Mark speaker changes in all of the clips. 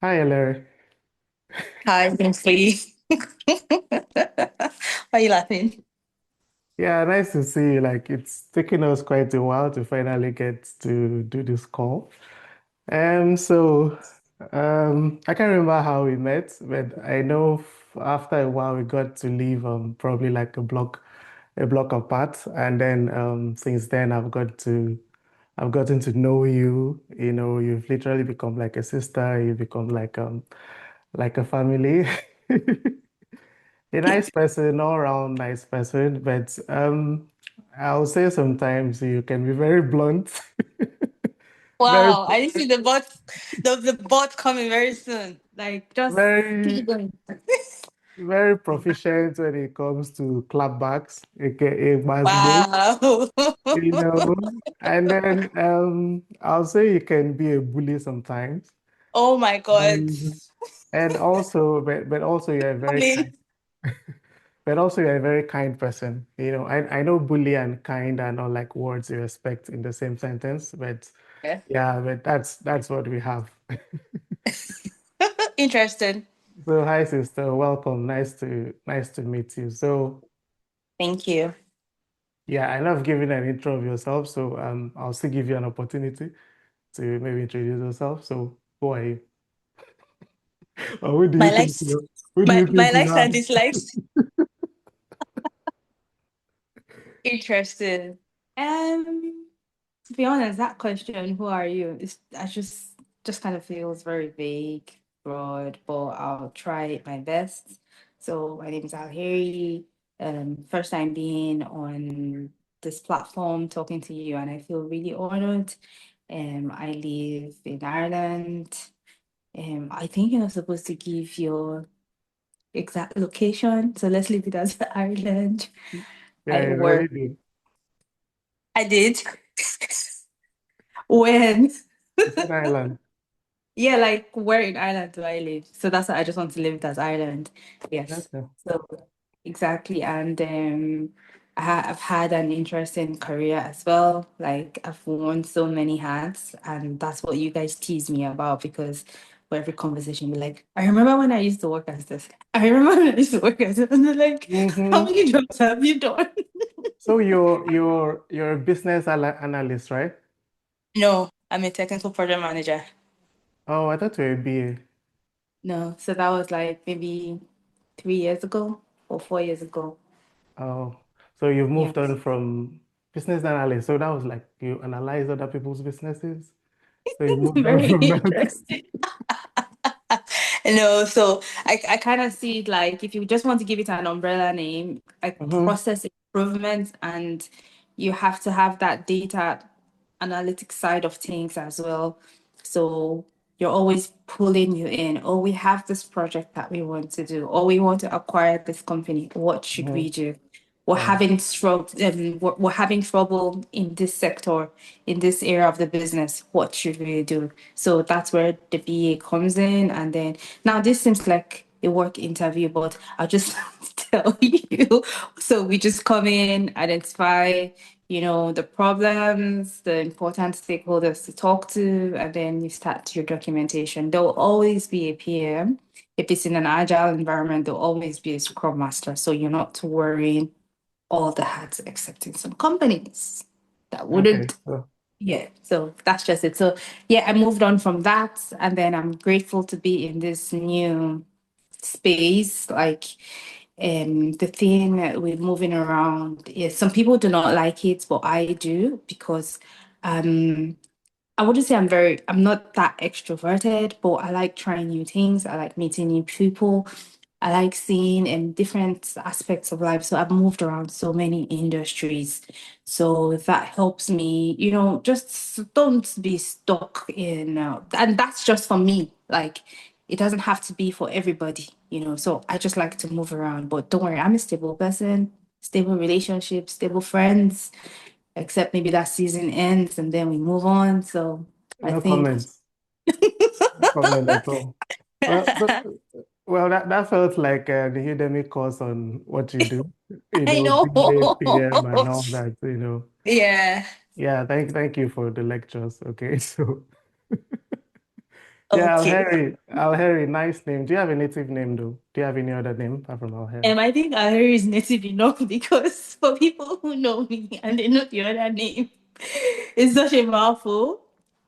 Speaker 1: Hi, Larry.
Speaker 2: Hi, Winfrey. Why are you laughing?
Speaker 1: Yeah, nice to see you. Like, it's taken us quite a while to finally get to do this call. So, I can't remember how we met, but I know after a while we got to live probably like a block apart, and then since then I've gotten to know you. You know, you've literally become like a sister. You become like a family. A nice person, all around nice person, but I'll say sometimes you can be very blunt, very,
Speaker 2: Wow, I didn't see the bot coming very soon. Like, just keep
Speaker 1: very,
Speaker 2: it going.
Speaker 1: very proficient when it comes to clapbacks, aka Masbo,
Speaker 2: Wow.
Speaker 1: you know. And then I'll say you can be a bully sometimes,
Speaker 2: Oh my God.
Speaker 1: and and also, but also you're a very kind.
Speaker 2: Really?
Speaker 1: But also, you're a very kind person. You know, I know bully and kind are not like words you expect in the same sentence, but
Speaker 2: Yeah.
Speaker 1: yeah, but that's what we have.
Speaker 2: Interesting.
Speaker 1: So hi sister, welcome. Nice to meet you. So
Speaker 2: Thank you.
Speaker 1: yeah, I love giving an intro of yourself. So I'll still give you an opportunity to maybe introduce yourself. So who are you? Or who do you
Speaker 2: My
Speaker 1: think
Speaker 2: likes,
Speaker 1: you who do
Speaker 2: my
Speaker 1: you
Speaker 2: my
Speaker 1: think you
Speaker 2: likes
Speaker 1: are?
Speaker 2: and dislikes. Interesting. To be honest, that question, who are you? I just kind of feels very vague, broad, but I'll try my best. So my name is Alheri. First time being on this platform talking to you, and I feel really honored. I live in Ireland. I think you're not supposed to give your exact location, so let's leave it as Ireland.
Speaker 1: Yeah,
Speaker 2: I
Speaker 1: you
Speaker 2: work.
Speaker 1: already do.
Speaker 2: I did. When?
Speaker 1: You said Ireland.
Speaker 2: Yeah, like where in Ireland do I live? So that's why I just want to live it as Ireland. Yes.
Speaker 1: Okay.
Speaker 2: So exactly. And I've had an interesting career as well. Like I've worn so many hats, and that's what you guys tease me about because for every conversation, we're like, I remember when I used to work as this. I remember when I used to work as this. And they're like, how
Speaker 1: Mm-hmm.
Speaker 2: many jobs have you done?
Speaker 1: So you're a business analyst, right?
Speaker 2: No, I'm a technical project manager.
Speaker 1: Oh, I thought you were a BA.
Speaker 2: No, so that was like maybe 3 years ago or 4 years ago.
Speaker 1: Oh, so you've moved
Speaker 2: Yes.
Speaker 1: on from business analyst. So that was like you analyze other people's businesses. So you moved on
Speaker 2: Very
Speaker 1: from that.
Speaker 2: interesting. No, so I kind of see it like if you just want to give it an umbrella name, like
Speaker 1: Mm-hmm.
Speaker 2: process improvement, and you have to have that data analytics side of things as well. So you're always pulling you in. Oh, we have this project that we want to do, or we want to acquire this company. What should
Speaker 1: Mm-hmm.
Speaker 2: we do? We're
Speaker 1: Yeah.
Speaker 2: having struggle, we're having trouble in this sector, in this area of the business. What should we do? So that's where the BA comes in. And then now this seems like a work interview, but I'll just tell you. So we just come in, identify, the problems, the important stakeholders to talk to, and then you start your documentation. There will always be a PM. If it's in an agile environment, there'll always be a scrum master. So you're not worrying all the hats except in some companies that
Speaker 1: Okay.
Speaker 2: wouldn't.
Speaker 1: So
Speaker 2: Yeah, so that's just it. So yeah, I moved on from that, and then I'm grateful to be in this new space. Like, the thing with moving around is some people do not like it, but I do because um I wouldn't say I'm not that extroverted, but I like trying new things. I like meeting new people. I like seeing in different aspects of life. So I've moved around so many industries. So that helps me, just don't be stuck in, and that's just for me. Like, it doesn't have to be for everybody, So I just like to move around. But don't worry, I'm a stable person, stable relationships, stable friends, except maybe that season ends and then we move on. So I
Speaker 1: no
Speaker 2: think
Speaker 1: comments. No comment at all. Well, well, that felt like the Udemy course on what you do,
Speaker 2: I know.
Speaker 1: BA, PM, and all that,
Speaker 2: Yeah.
Speaker 1: Yeah, thank you for the lectures. Okay, so Yeah, Al
Speaker 2: Okay.
Speaker 1: Harry. Al Harry, nice name. Do you have a native name though? Do you have any other name apart from Al Harry?
Speaker 2: I think Aheri is native enough because for people who know me and they know the other name, it's such a mouthful.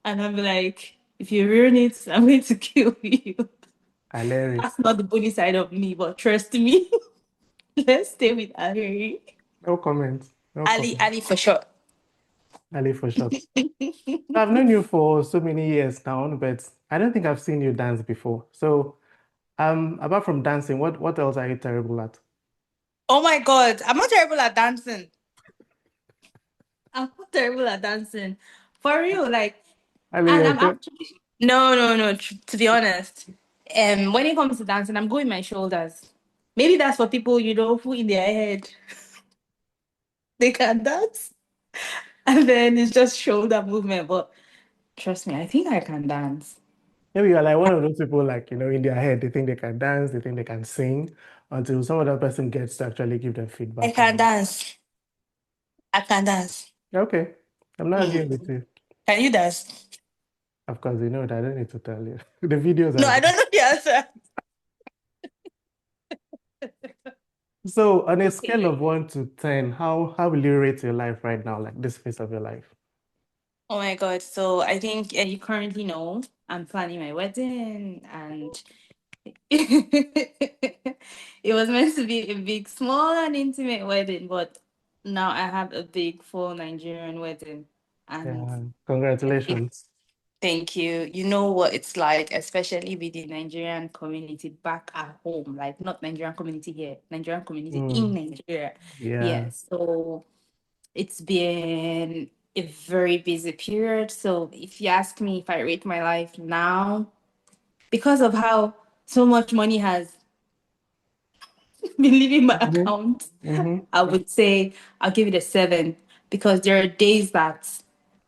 Speaker 2: And I'm like, if you ruin it, I'm going to kill you.
Speaker 1: Al Harry.
Speaker 2: That's not the bully side of me, but trust me. Let's stay with Aheri.
Speaker 1: No comment. No
Speaker 2: Ali,
Speaker 1: comment.
Speaker 2: Ali for sure.
Speaker 1: Ali for short. I've known you for so many years now, but I don't think I've seen you dance before. So, apart from dancing, what else are you terrible at?
Speaker 2: Oh my God, I'm not terrible at dancing. I'm not terrible at dancing. For real, like,
Speaker 1: Ali,
Speaker 2: and
Speaker 1: you're
Speaker 2: I'm
Speaker 1: good.
Speaker 2: actually no, no, no. To be honest, when it comes to dancing, I'm going my shoulders. Maybe that's for people who in their head they can dance, and then it's just shoulder movement. But trust me, I think I can dance.
Speaker 1: Maybe you're like one of those people, like, in their head, they think they can dance, they think they can sing, until some other person gets to actually give them
Speaker 2: I
Speaker 1: feedback
Speaker 2: can
Speaker 1: on
Speaker 2: dance. I can dance.
Speaker 1: it. Okay, I'm not
Speaker 2: Mm.
Speaker 1: arguing with you.
Speaker 2: Can you dance?
Speaker 1: Of course, you know that. I don't need to tell you. The videos
Speaker 2: No,
Speaker 1: are
Speaker 2: I
Speaker 1: there.
Speaker 2: don't know the answer.
Speaker 1: So, on a scale
Speaker 2: Okay.
Speaker 1: of 1 to 10, how will you rate your life right now, like this phase of your life?
Speaker 2: Oh my God. So I think you currently know I'm planning my wedding and it was meant to be a big, small and intimate wedding, but now I have a big, full Nigerian wedding. And
Speaker 1: Yeah,
Speaker 2: it,
Speaker 1: congratulations.
Speaker 2: thank you. You know what it's like, especially with the Nigerian community back at home, like not Nigerian community here, Nigerian community in
Speaker 1: Mm,
Speaker 2: Nigeria.
Speaker 1: yeah.
Speaker 2: Yes. So it's been a very busy period. So if you ask me if I rate my life now, because of how so much money has been leaving my
Speaker 1: Hmm.
Speaker 2: account,
Speaker 1: Hmm.
Speaker 2: I would say I'll give it a 7 because there are days that,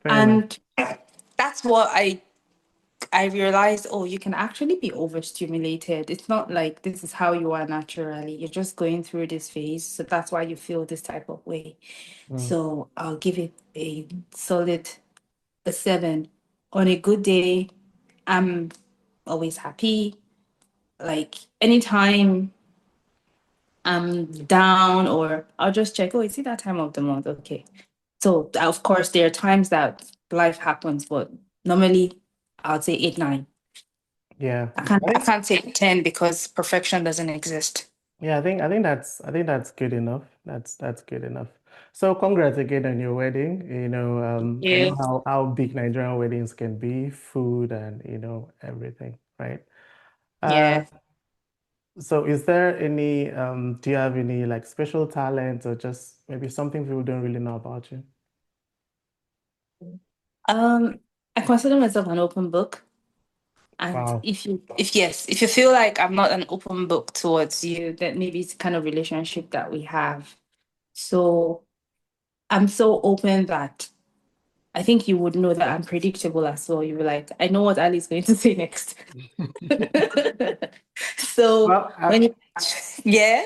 Speaker 1: Fair enough.
Speaker 2: and that's what I realized. Oh, you can actually be overstimulated. It's not like this is how you are naturally. You're just going through this phase, so that's why you feel this type of way.
Speaker 1: Mm,
Speaker 2: So I'll give it a solid a 7. On a good day, I'm always happy. Like anytime I'm down or I'll just check, oh, is it that time of the month? Okay. So of course there are times that life happens, but normally I'll say 8, 9.
Speaker 1: yeah. I
Speaker 2: I
Speaker 1: think
Speaker 2: can't say 10 because perfection doesn't exist.
Speaker 1: Yeah, I think that's good enough. That's good enough. So congrats again on your wedding. I know
Speaker 2: Yeah.
Speaker 1: how big Nigerian weddings can be, food and everything, right? Uh,
Speaker 2: Yeah.
Speaker 1: so is there any do you have any like special talents or just maybe something people don't really know about you?
Speaker 2: Um, I consider myself an open book. And
Speaker 1: Wow.
Speaker 2: if you feel like I'm not an open book towards you, then maybe it's the kind of relationship that we have. So I'm so open that I think you would know that I'm predictable as well. You were like, I know what Ali's going to say next. So
Speaker 1: Well,
Speaker 2: when you, yeah,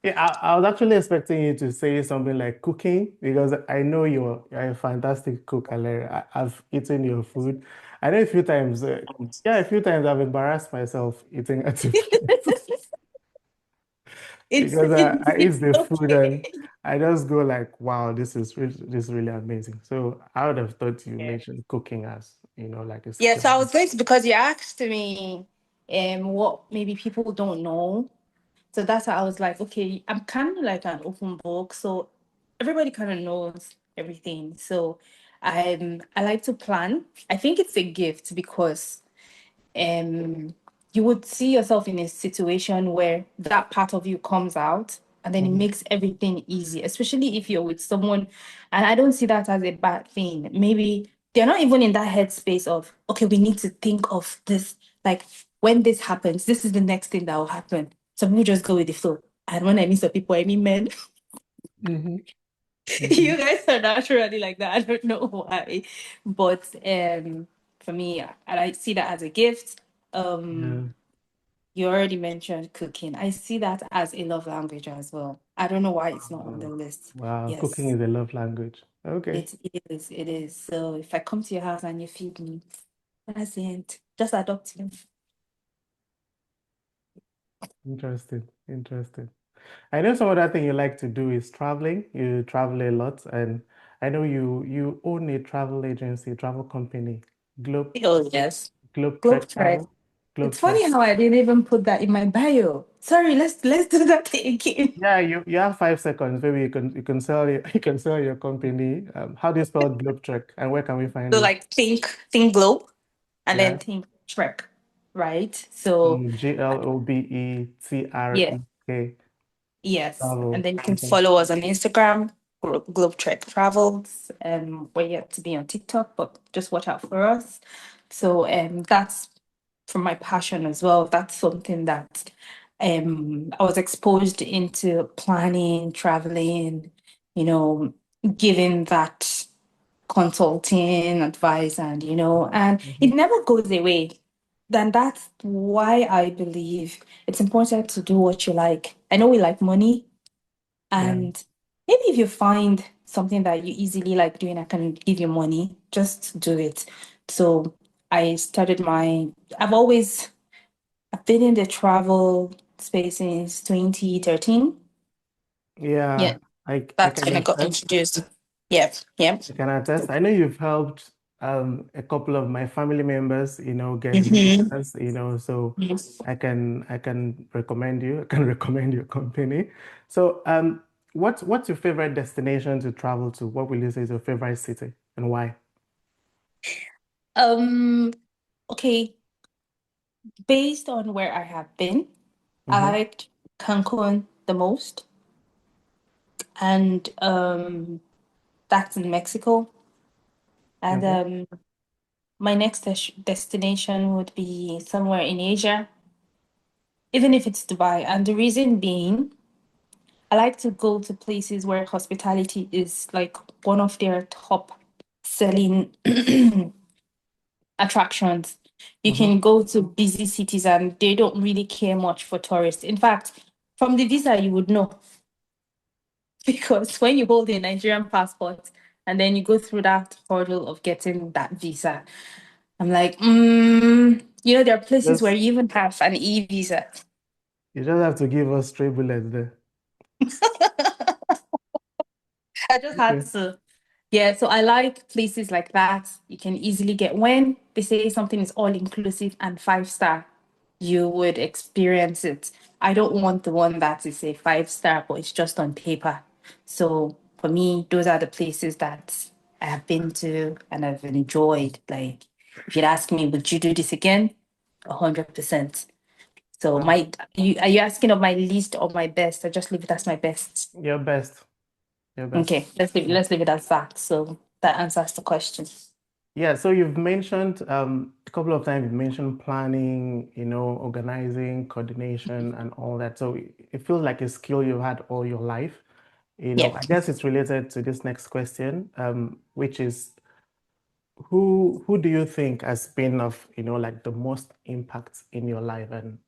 Speaker 1: yeah, I was actually expecting you to say something like cooking because I know you're a fantastic cook, Alaire. I've eaten your food. I know a few times, yeah, a few times I've embarrassed myself eating at your place because I eat
Speaker 2: it's
Speaker 1: the food and
Speaker 2: okay.
Speaker 1: I just go like, wow, this is really amazing. So I would have thought you
Speaker 2: Yeah.
Speaker 1: mentioned cooking as, like a
Speaker 2: Yeah,
Speaker 1: skill.
Speaker 2: so I was going to because you asked me what maybe people don't know. So that's how I was like, okay, I'm kind of like an open book. So everybody kind of knows everything. So I like to plan. I think it's a gift because um you would see yourself in a situation where that part of you comes out and then it
Speaker 1: Mhm.
Speaker 2: makes everything easy, especially if you're with someone. And I don't see that as a bad thing. Maybe they're not even in that headspace of, okay, we need to think of this. Like when this happens, this is the next thing that will happen. Some people just go with the flow. And when I mean some people, I mean men.
Speaker 1: Mhm.
Speaker 2: You
Speaker 1: Mhm.
Speaker 2: guys are naturally like that. I don't know why. But for me, I see that as a gift.
Speaker 1: Yeah.
Speaker 2: Um you already mentioned cooking. I see that as a love language as well. I don't know why it's not on the
Speaker 1: Wow.
Speaker 2: list.
Speaker 1: Wow, cooking
Speaker 2: Yes,
Speaker 1: is a love language. Okay.
Speaker 2: it is. It is. So if I come to your house and you feed me, that's the end. just adopting.
Speaker 1: Interesting. Interesting. I know some other thing you like to do is traveling. You travel a lot, and I know you own a travel agency, travel company, Globe
Speaker 2: Oh, yes.
Speaker 1: Globe
Speaker 2: Globe
Speaker 1: Trek
Speaker 2: Trek.
Speaker 1: Travel, Globe
Speaker 2: It's
Speaker 1: Trek.
Speaker 2: funny how I didn't even put that in my bio. Sorry, let's do that thing again.
Speaker 1: Yeah, you have 5 seconds. Maybe you can sell you can sell your company. How do you spell Globe Trek, and where can we find
Speaker 2: So
Speaker 1: you?
Speaker 2: like think globe and then
Speaker 1: Yeah,
Speaker 2: think trek, right? So yeah,
Speaker 1: GLOBETREK
Speaker 2: yes. And
Speaker 1: travel.
Speaker 2: then you can
Speaker 1: Okay.
Speaker 2: follow us on Instagram, Globe Trek Travels. We're yet to be on TikTok, but just watch out for us. So that's from my passion as well. That's something that I was exposed into planning, traveling, you know, giving that consulting advice and and
Speaker 1: Hmm.
Speaker 2: it never goes away. Then that's why I believe it's important to do what you like. I know we like money,
Speaker 1: Yeah.
Speaker 2: and maybe if you find something that you easily like doing, I can give you money, just do it. So I started my I've been in the travel space since 2013. Yeah,
Speaker 1: Yeah. I
Speaker 2: that's
Speaker 1: can
Speaker 2: when I got
Speaker 1: attest.
Speaker 2: introduced. Yep, yep.
Speaker 1: I can attest. I know you've helped a couple of my family members, get
Speaker 2: Mm-hmm.
Speaker 1: visas, so
Speaker 2: Yes.
Speaker 1: I can recommend you. I can recommend your company. So what's your favorite destination to travel to? What will you say is your favorite city and why?
Speaker 2: Um, okay, based on where I have been, I
Speaker 1: Hmm.
Speaker 2: liked Cancun the most, and that's in Mexico. And
Speaker 1: Okay.
Speaker 2: my next destination would be somewhere in Asia, even if it's Dubai. And the reason being, I like to go to places where hospitality is like one of their top selling attractions. You
Speaker 1: Hmm.
Speaker 2: can go to busy cities and they don't really care much for tourists. In fact, from the visa, you would know because when you hold a Nigerian passport and then you go through that hurdle of getting that visa, I'm like, there are places where
Speaker 1: Just
Speaker 2: you even have an e-visa.
Speaker 1: you just have to give us straight bullets there.
Speaker 2: I just had
Speaker 1: Okay.
Speaker 2: to. Yeah, so I like places like that. You can easily get when they say something is all inclusive and 5 star, you would experience it. I don't want the one that is a 5 star, but it's just on paper. So for me, those are the places that I have been to and I've enjoyed. Like, if you'd ask me, would you do this again? 100%. So
Speaker 1: Wow.
Speaker 2: are you asking of my least or my best? I just leave it as my best.
Speaker 1: Your best. Your best.
Speaker 2: Okay, let's leave it as that. So that answers the question.
Speaker 1: Yeah, so you've mentioned a couple of times you've mentioned planning, organizing, coordination, and all that. So it feels like a skill you've had all your life.
Speaker 2: Yeah.
Speaker 1: I guess it's related to this next question, which is who do you think has been of, like the most impact in your life? And,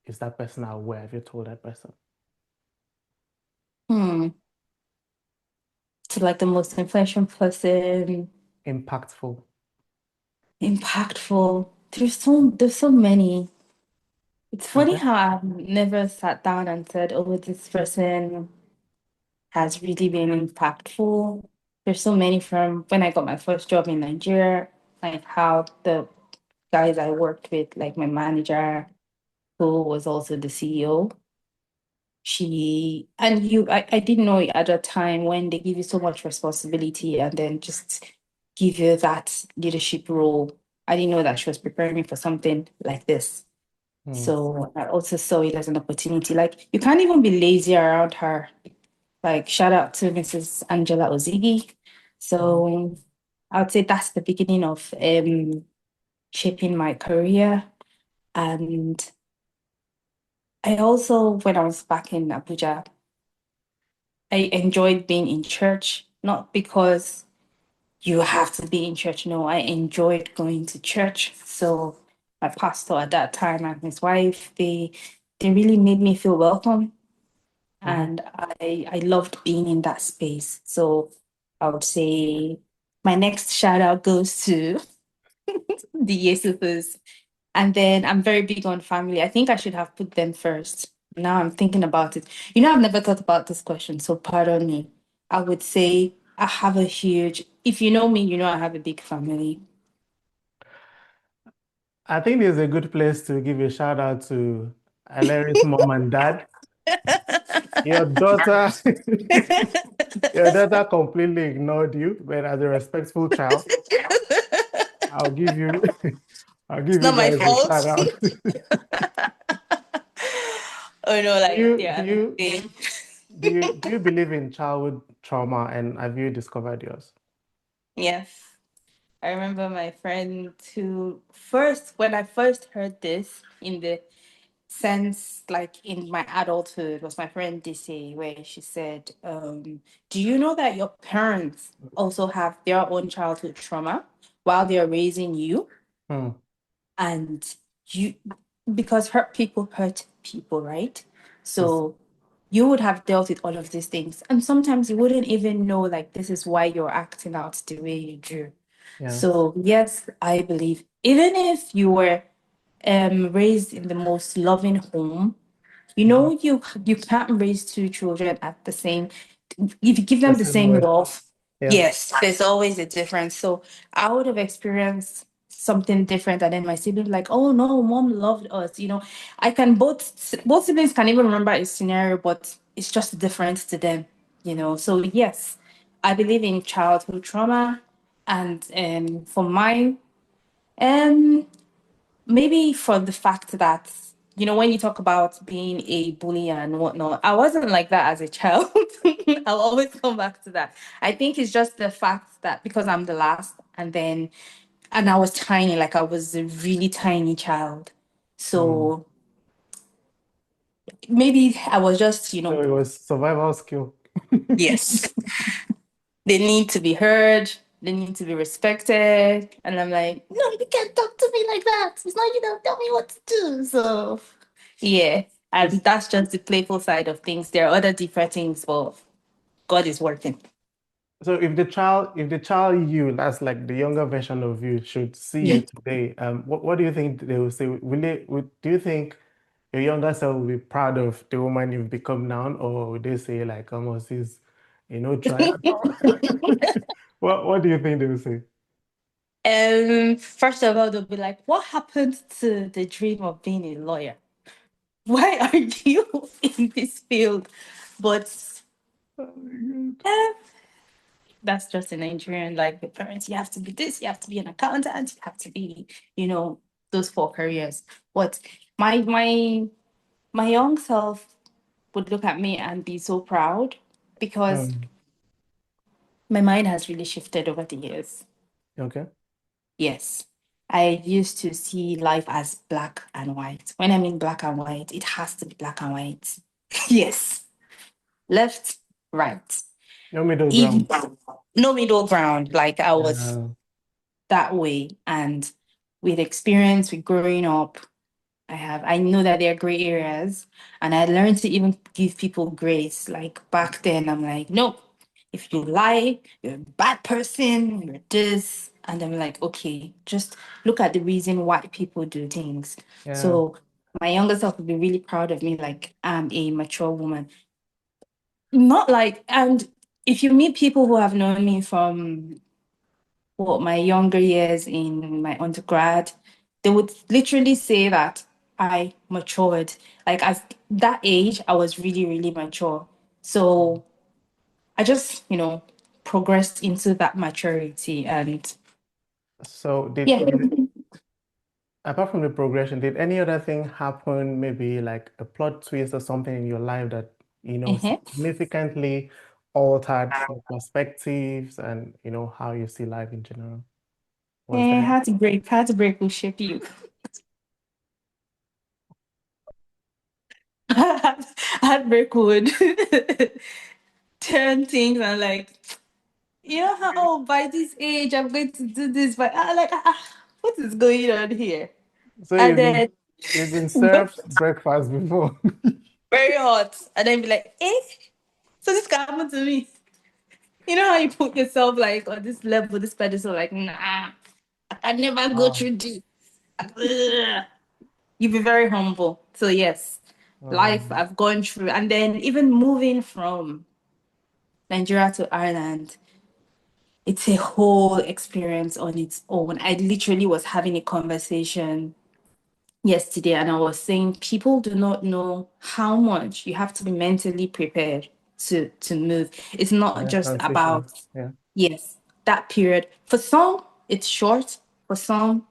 Speaker 1: is that person aware? Have you told that person?
Speaker 2: Hmm. So like the most influential person,
Speaker 1: Impactful.
Speaker 2: impactful. There's so many. It's funny
Speaker 1: Okay.
Speaker 2: how I've never sat down and said, oh, this person has really been impactful. There's so many from when I got my first job in Nigeria, like how the guys I worked with, like my manager, who was also the CEO, I didn't know it at a time when they give you so much responsibility and then just give you that leadership role. I didn't know that she was preparing me for something like this.
Speaker 1: Hmm.
Speaker 2: So I also saw it as an opportunity. Like you can't even be lazy around her. Like shout out to Mrs. Angela Ozigi.
Speaker 1: Mhm.
Speaker 2: So I would say that's the beginning of shaping my career. And I also, when I was back in Abuja, I enjoyed being in church, not because you have to be in church. No, I enjoyed going to church. So my pastor at that time and his wife, they really made me feel welcome.
Speaker 1: Mhm.
Speaker 2: And I loved being in that space. So I would say my next shout out goes to the Yesufas. And then I'm very big on family. I think I should have put them first. Now I'm thinking about it. I've never thought about this question, so pardon me. I would say I have a huge, if you know me, you know I have a big family.
Speaker 1: I think this is a good place to give a shout out to Aleri's mom and dad. Your daughter, your daughter completely ignored you, but as a respectful child, I'll give you, I'll
Speaker 2: It's
Speaker 1: give you
Speaker 2: not my
Speaker 1: guys a
Speaker 2: fault.
Speaker 1: shout out.
Speaker 2: Oh no,
Speaker 1: Do
Speaker 2: like
Speaker 1: you,
Speaker 2: they're
Speaker 1: do you,
Speaker 2: amazing.
Speaker 1: do you believe in childhood trauma, and have you discovered yours?
Speaker 2: Yes. I remember my friend who first, when I first heard this in the sense, like in my adulthood, was my friend Dissy, where she said, do you know that your parents also have their own childhood trauma while they're raising you?
Speaker 1: Hmm.
Speaker 2: And you, because hurt people, right?
Speaker 1: Yes.
Speaker 2: So you would have dealt with all of these things. And sometimes you wouldn't even know, like, this is why you're acting out the way you do.
Speaker 1: Yeah.
Speaker 2: So yes, I believe even if you were raised in the most loving home,
Speaker 1: Mhm.
Speaker 2: you can't raise two children at the same. If you give
Speaker 1: The
Speaker 2: them the
Speaker 1: same
Speaker 2: same
Speaker 1: way.
Speaker 2: love,
Speaker 1: Yeah.
Speaker 2: yes, there's always a difference. So I would have experienced something different, and then my sibling like, oh no, mom loved us. I can both siblings can even remember a scenario, but it's just different to them. So yes, I believe in childhood trauma, and for mine, um, maybe for the fact that, when you talk about being a bully and whatnot, I wasn't like that as a child. I'll always come back to that. I think it's just the fact that because I'm the last, and I was tiny, like I was a really tiny child.
Speaker 1: Hmm.
Speaker 2: So maybe I was just,
Speaker 1: So it was survival skill.
Speaker 2: yes, they need to be heard. They need to be respected. And I'm like, no, you can't talk to me like that. It's not you that tell me what to do. So, yeah. And that's just the playful side of things. There are other deeper things, but God is working.
Speaker 1: So if the child you, that's like the younger version of you, should see
Speaker 2: Yeah.
Speaker 1: you today, what do you think they will say? Do you think your younger self will be proud of the woman you've become now, or would they say like, almost is, try at all? What do you think they will say?
Speaker 2: First of all, they'll be like, what happened to the dream of being a lawyer? Why are you in this field? But
Speaker 1: Oh my God.
Speaker 2: eh, that's just a Nigerian, like the parents, you have to be this, you have to be an accountant, you have to be, those four careers. But my young self would look at me and be so proud because
Speaker 1: Hmm.
Speaker 2: my mind has really shifted over the years.
Speaker 1: Okay.
Speaker 2: Yes. I used to see life as black and white. When I mean black and white, it has to be black and white. Yes. Left, right.
Speaker 1: No middle
Speaker 2: Even
Speaker 1: ground.
Speaker 2: no middle ground. Like I was
Speaker 1: Yeah.
Speaker 2: that way. And with experience, with growing up, I know that there are gray areas, and I learned to even give people grace. Like back then, I'm like, no, if you lie, you're a bad person, you're this. And I'm like, okay, just look at the reason why people do things.
Speaker 1: Yeah.
Speaker 2: So my younger self would be really proud of me, like I'm a mature woman. Not like, and if you meet people who have known me from my younger years in my undergrad, they would literally say that I matured. Like at that age, I was really, really mature. So I just, progressed into that maturity and
Speaker 1: So
Speaker 2: yeah.
Speaker 1: apart from the progression, did any other thing happen, maybe like a plot twist or something in your life that,
Speaker 2: Uh-huh.
Speaker 1: significantly altered your perspectives and, how you see life in general? Was
Speaker 2: Yeah,
Speaker 1: there?
Speaker 2: heartbreak will shape you. Heartbreak would turn things and like, how, oh, by this age, I'm going to do this, but what is going on here?
Speaker 1: So
Speaker 2: And
Speaker 1: you've been
Speaker 2: then
Speaker 1: you've been served breakfast before.
Speaker 2: very hot. And then be like, so this can happen to me. You know how you put yourself like on this level, this pedestal, like, nah. I never go
Speaker 1: Wow.
Speaker 2: through this. Ugh. You be very humble. So yes, life
Speaker 1: Um,
Speaker 2: I've gone through, and then even moving from Nigeria to Ireland, it's a whole experience on its own. I literally was having a conversation yesterday, and I was saying people do not know how much you have to be mentally prepared to move. It's not
Speaker 1: yeah,
Speaker 2: just
Speaker 1: transition.
Speaker 2: about,
Speaker 1: Yeah.
Speaker 2: yes, that period. For some, it's short. For some,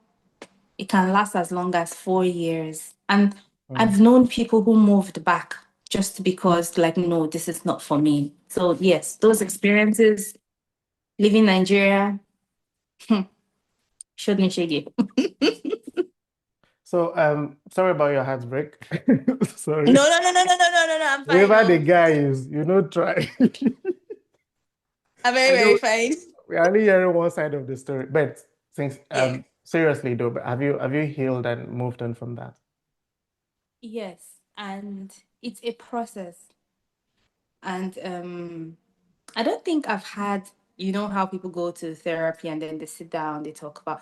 Speaker 2: it can last as long as 4 years. And
Speaker 1: Mm.
Speaker 2: I've known people who moved back just because, like, no, this is not for me. So, yes, those experiences, leaving Nigeria, showed me shaggy.
Speaker 1: So, sorry about your heartbreak.
Speaker 2: No,
Speaker 1: Sorry.
Speaker 2: no, no, no, no, no, no, no, no, I'm fine.
Speaker 1: Whoever the
Speaker 2: No,
Speaker 1: guy is, try.
Speaker 2: I'm very,
Speaker 1: I
Speaker 2: very
Speaker 1: know
Speaker 2: fine.
Speaker 1: we're only hearing one side of the story, but since
Speaker 2: Yeah.
Speaker 1: seriously though, but have you healed and moved on from that?
Speaker 2: Yes. And it's a process. And I don't think I've had, you know, how people go to therapy and then they sit down, they talk about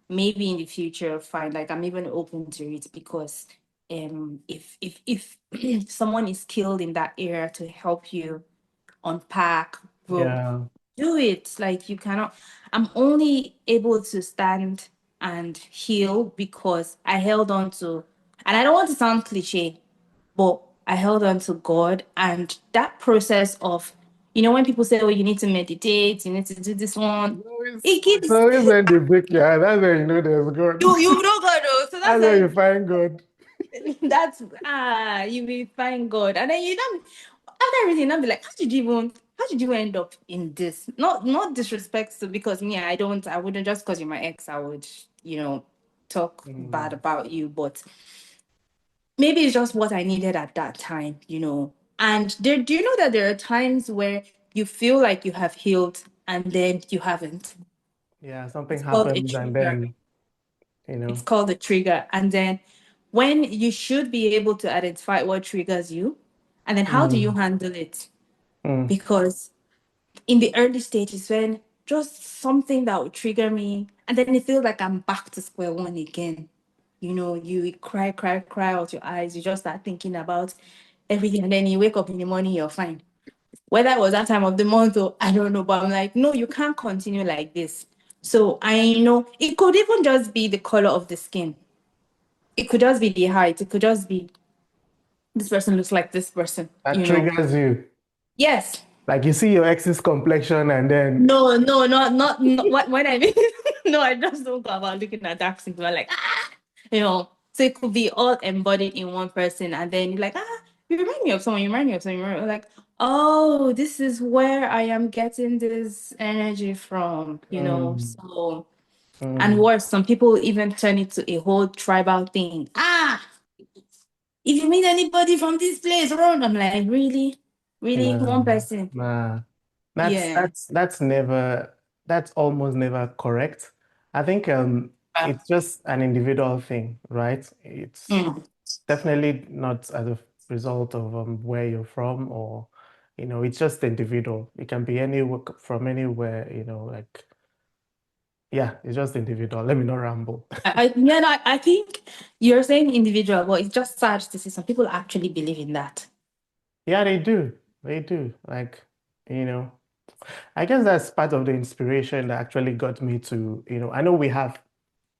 Speaker 2: maybe in the future, fine, like I'm even open to it because if someone is skilled in that area to help you unpack, grow,
Speaker 1: Yeah.
Speaker 2: do it. Like you cannot, I'm only able to stand and heal because I held on to, and I don't want to sound cliche, but I held on to God. And that process of, you know, when people say, oh, you need to meditate, you need to do this one, it
Speaker 1: It's
Speaker 2: keeps,
Speaker 1: always when they break your heart. That's when you know there's God.
Speaker 2: you know God, oh, so that's
Speaker 1: That's when
Speaker 2: why
Speaker 1: you find God.
Speaker 2: that's you will find God. And then you know after everything, I'll be like, how did you end up in this? Not disrespect to because me, I wouldn't just because you're my ex, I would, you know, talk bad
Speaker 1: Mm.
Speaker 2: about you, but maybe it's just what I needed at that time, you know. And there do you know that there are times where you feel like you have healed and then you haven't?
Speaker 1: Yeah, something
Speaker 2: It's called a
Speaker 1: happens and
Speaker 2: trigger.
Speaker 1: then, you
Speaker 2: It's
Speaker 1: know.
Speaker 2: called a trigger. And then when you should be able to identify what triggers you, and then how do you
Speaker 1: Mm.
Speaker 2: handle it?
Speaker 1: Mm.
Speaker 2: Because in the early stages, when just something that would trigger me, and then it feels like I'm back to square one again. You know, you cry, cry, cry out your eyes. You just start thinking about everything, and then you wake up in the morning, you're fine. Whether it was that time of the month or I don't know, but I'm like, no, you can't continue like this. So I know it could even just be the color of the skin. It could just be the height. It could just be this person looks like this person,
Speaker 1: That
Speaker 2: you know.
Speaker 1: triggers you.
Speaker 2: Yes.
Speaker 1: Like you see your ex's complexion and then
Speaker 2: No, no, not what I mean. No, I just don't go about looking at dark skin. I'm like, you know. So it could be all embodied in one person, and then you're like, you remind me of someone, you remind me of someone, like, oh, this is where I am getting this energy from, you know.
Speaker 1: mm,
Speaker 2: So and
Speaker 1: mm,
Speaker 2: worse, some people even turn it to a whole tribal thing. If you meet anybody from this place, run. I'm like, really? Really?
Speaker 1: nah,
Speaker 2: One person?
Speaker 1: nah. That's
Speaker 2: Yeah.
Speaker 1: that's that's never that's almost never correct. I think it's just an individual thing, right? It's
Speaker 2: Mm.
Speaker 1: definitely not as a result of where you're from or it's just individual. It can be anywhere from anywhere, like yeah, it's just individual. Let me not ramble.
Speaker 2: Yeah, no, I think you're saying individual, but it's just sad to see some people actually believe in that.
Speaker 1: Yeah, they do. They do. Like, you know, I guess that's part of the inspiration that actually got me to, I know we have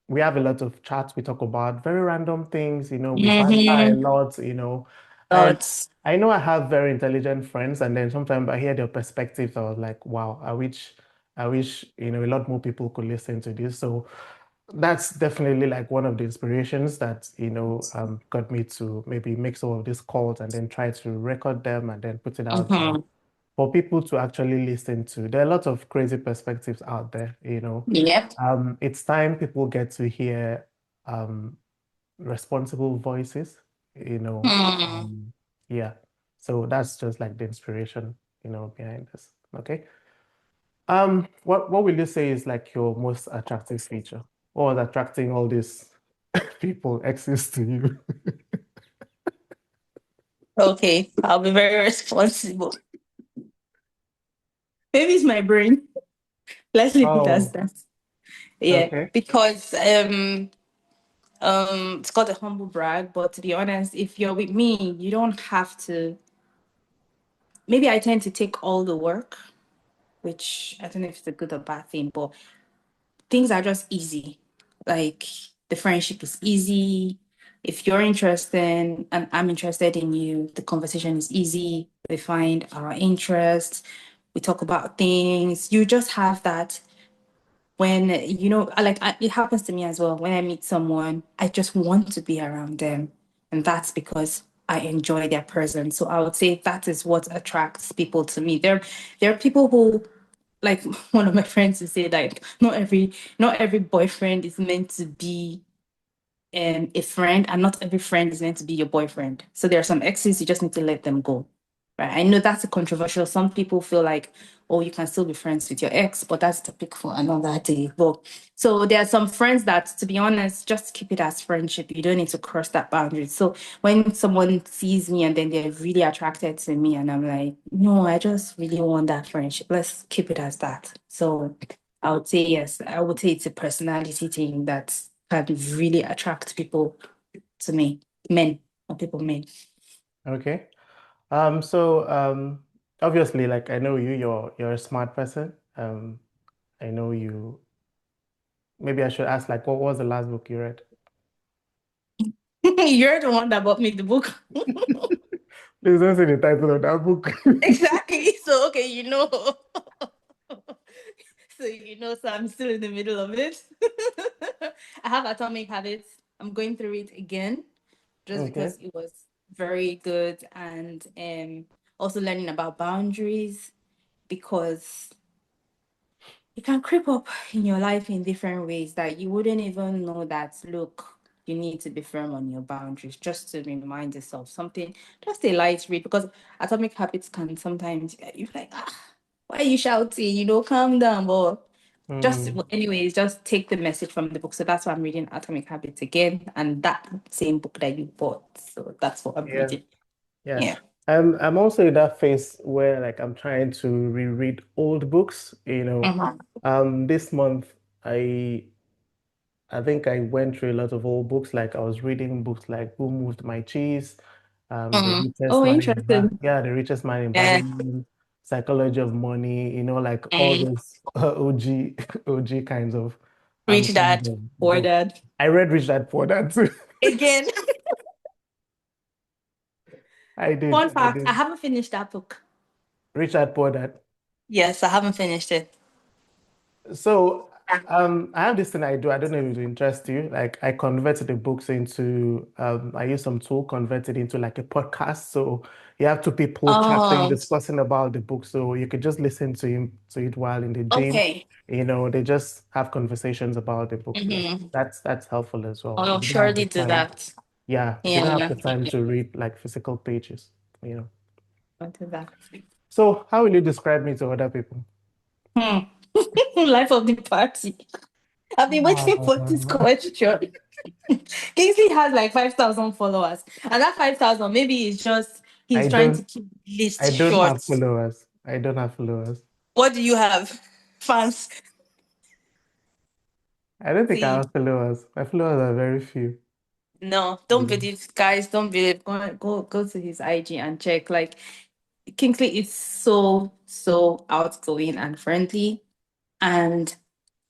Speaker 1: a lot of chats. We talk about very random things, we banter a
Speaker 2: Mm-hmm.
Speaker 1: lot, and
Speaker 2: But
Speaker 1: I know I have very intelligent friends, and then sometimes I hear their perspectives. I was like, wow, I wish, a lot more people could listen to this. So that's definitely like one of the inspirations that, got me to maybe make some of these calls and then try to record them and then put it out there
Speaker 2: mhm.
Speaker 1: for people to actually listen to. There are a lot of crazy perspectives out there.
Speaker 2: Yep.
Speaker 1: It's time people get to hear um, responsible voices, you know.
Speaker 2: Hmm.
Speaker 1: Um, yeah. So that's just like the inspiration, behind this. Okay. What will you say is like your most attractive feature? What was attracting all these people, exes to you?
Speaker 2: Okay, I'll be very responsible. Maybe it's my brain. Let's leave it as
Speaker 1: Oh,
Speaker 2: that. Yeah,
Speaker 1: Okay.
Speaker 2: because it's called a humble brag, but to be honest, if you're with me, you don't have to. Maybe I tend to take all the work, which I don't know if it's a good or bad thing, but things are just easy. Like the friendship is easy. If you're interested and I'm interested in you, the conversation is easy. We find our interests. We talk about things. You just have that when, it happens to me as well. When I meet someone, I just want to be around them. And that's because I enjoy their presence. So I would say that is what attracts people to me. There are people who like one of my friends to say like not every boyfriend is meant to be a friend, and not every friend is meant to be your boyfriend. So there are some exes you just need to let them go. Right. I know that's a controversial. Some people feel like, oh, you can still be friends with your ex, but that's a topic for another day. But so there are some friends that, to be honest, just keep it as friendship. You don't need to cross that boundary. So when someone sees me and then they're really attracted to me, and I'm like, no, I just really want that friendship. Let's keep it as that. So I would say yes. I would say it's a personality thing that can really attract people to me, men, or people, men.
Speaker 1: Okay. So obviously, like I know you, you're a smart person. I know you. Maybe I should ask, like, what was the last book you read?
Speaker 2: You're the one that bought me the book.
Speaker 1: Please don't say the title of that book.
Speaker 2: Exactly. So okay, so I'm still in the middle of it. I have Atomic Habits. I'm going through it again just
Speaker 1: Okay.
Speaker 2: because it was very good, and also learning about boundaries, because it can creep up in your life in different ways that you wouldn't even know that, look, you need to be firm on your boundaries, just to remind yourself something, just a light read, because Atomic Habits can sometimes you're like, why are you shouting? Calm down. But just
Speaker 1: Hmm.
Speaker 2: anyways, just take the message from the book. So that's why I'm reading Atomic Habits again, and that same book that you bought. So that's what I'm
Speaker 1: Yeah.
Speaker 2: reading.
Speaker 1: Yeah.
Speaker 2: Yeah.
Speaker 1: I'm also in that phase where like I'm trying to reread old books.
Speaker 2: Mhm.
Speaker 1: This month I think I went through a lot of old books. Like I was reading books like Who Moved My Cheese, The Richest
Speaker 2: Oh,
Speaker 1: Man in
Speaker 2: interesting.
Speaker 1: The Richest Man in
Speaker 2: Yeah.
Speaker 1: Babylon, Psychology of Money, like all
Speaker 2: Mm.
Speaker 1: those OG OG
Speaker 2: Rich
Speaker 1: kinds
Speaker 2: Dad,
Speaker 1: of
Speaker 2: Poor
Speaker 1: books.
Speaker 2: Dad.
Speaker 1: I read Rich Dad Poor Dad too.
Speaker 2: Again.
Speaker 1: I did,
Speaker 2: Fun
Speaker 1: I
Speaker 2: fact, I
Speaker 1: did.
Speaker 2: haven't finished that book.
Speaker 1: Rich Dad Poor Dad.
Speaker 2: Yes, I haven't finished it.
Speaker 1: So, I have this thing I do. I don't know if it will interest you. Like, I converted the books into, I use some tool, convert it into like a podcast. So you have two people chatting,
Speaker 2: Oh,
Speaker 1: discussing about the book. So you could just listen to it while in the gym.
Speaker 2: okay.
Speaker 1: They just have conversations about the book. So
Speaker 2: Mm-hmm.
Speaker 1: that's helpful as well.
Speaker 2: I'll
Speaker 1: If you don't have the
Speaker 2: surely do
Speaker 1: time,
Speaker 2: that.
Speaker 1: yeah, if you don't have
Speaker 2: Yeah,
Speaker 1: the time to read like physical pages, you know.
Speaker 2: I'll do that.
Speaker 1: So how will you describe me to other people?
Speaker 2: Hmm. Life of the party. I've been waiting for this
Speaker 1: Uh,
Speaker 2: question. Kingsley has like 5,000 followers, and that 5,000 maybe is just
Speaker 1: I
Speaker 2: he's trying to
Speaker 1: don't.
Speaker 2: keep the list
Speaker 1: I don't
Speaker 2: short.
Speaker 1: have followers. I don't have followers.
Speaker 2: What do you have? Fans.
Speaker 1: I don't think I
Speaker 2: See,
Speaker 1: have followers. My followers are very few.
Speaker 2: no, don't
Speaker 1: Yeah.
Speaker 2: believe, guys. Don't believe. Go to his IG and check. Like Kingsley is so outgoing and friendly. And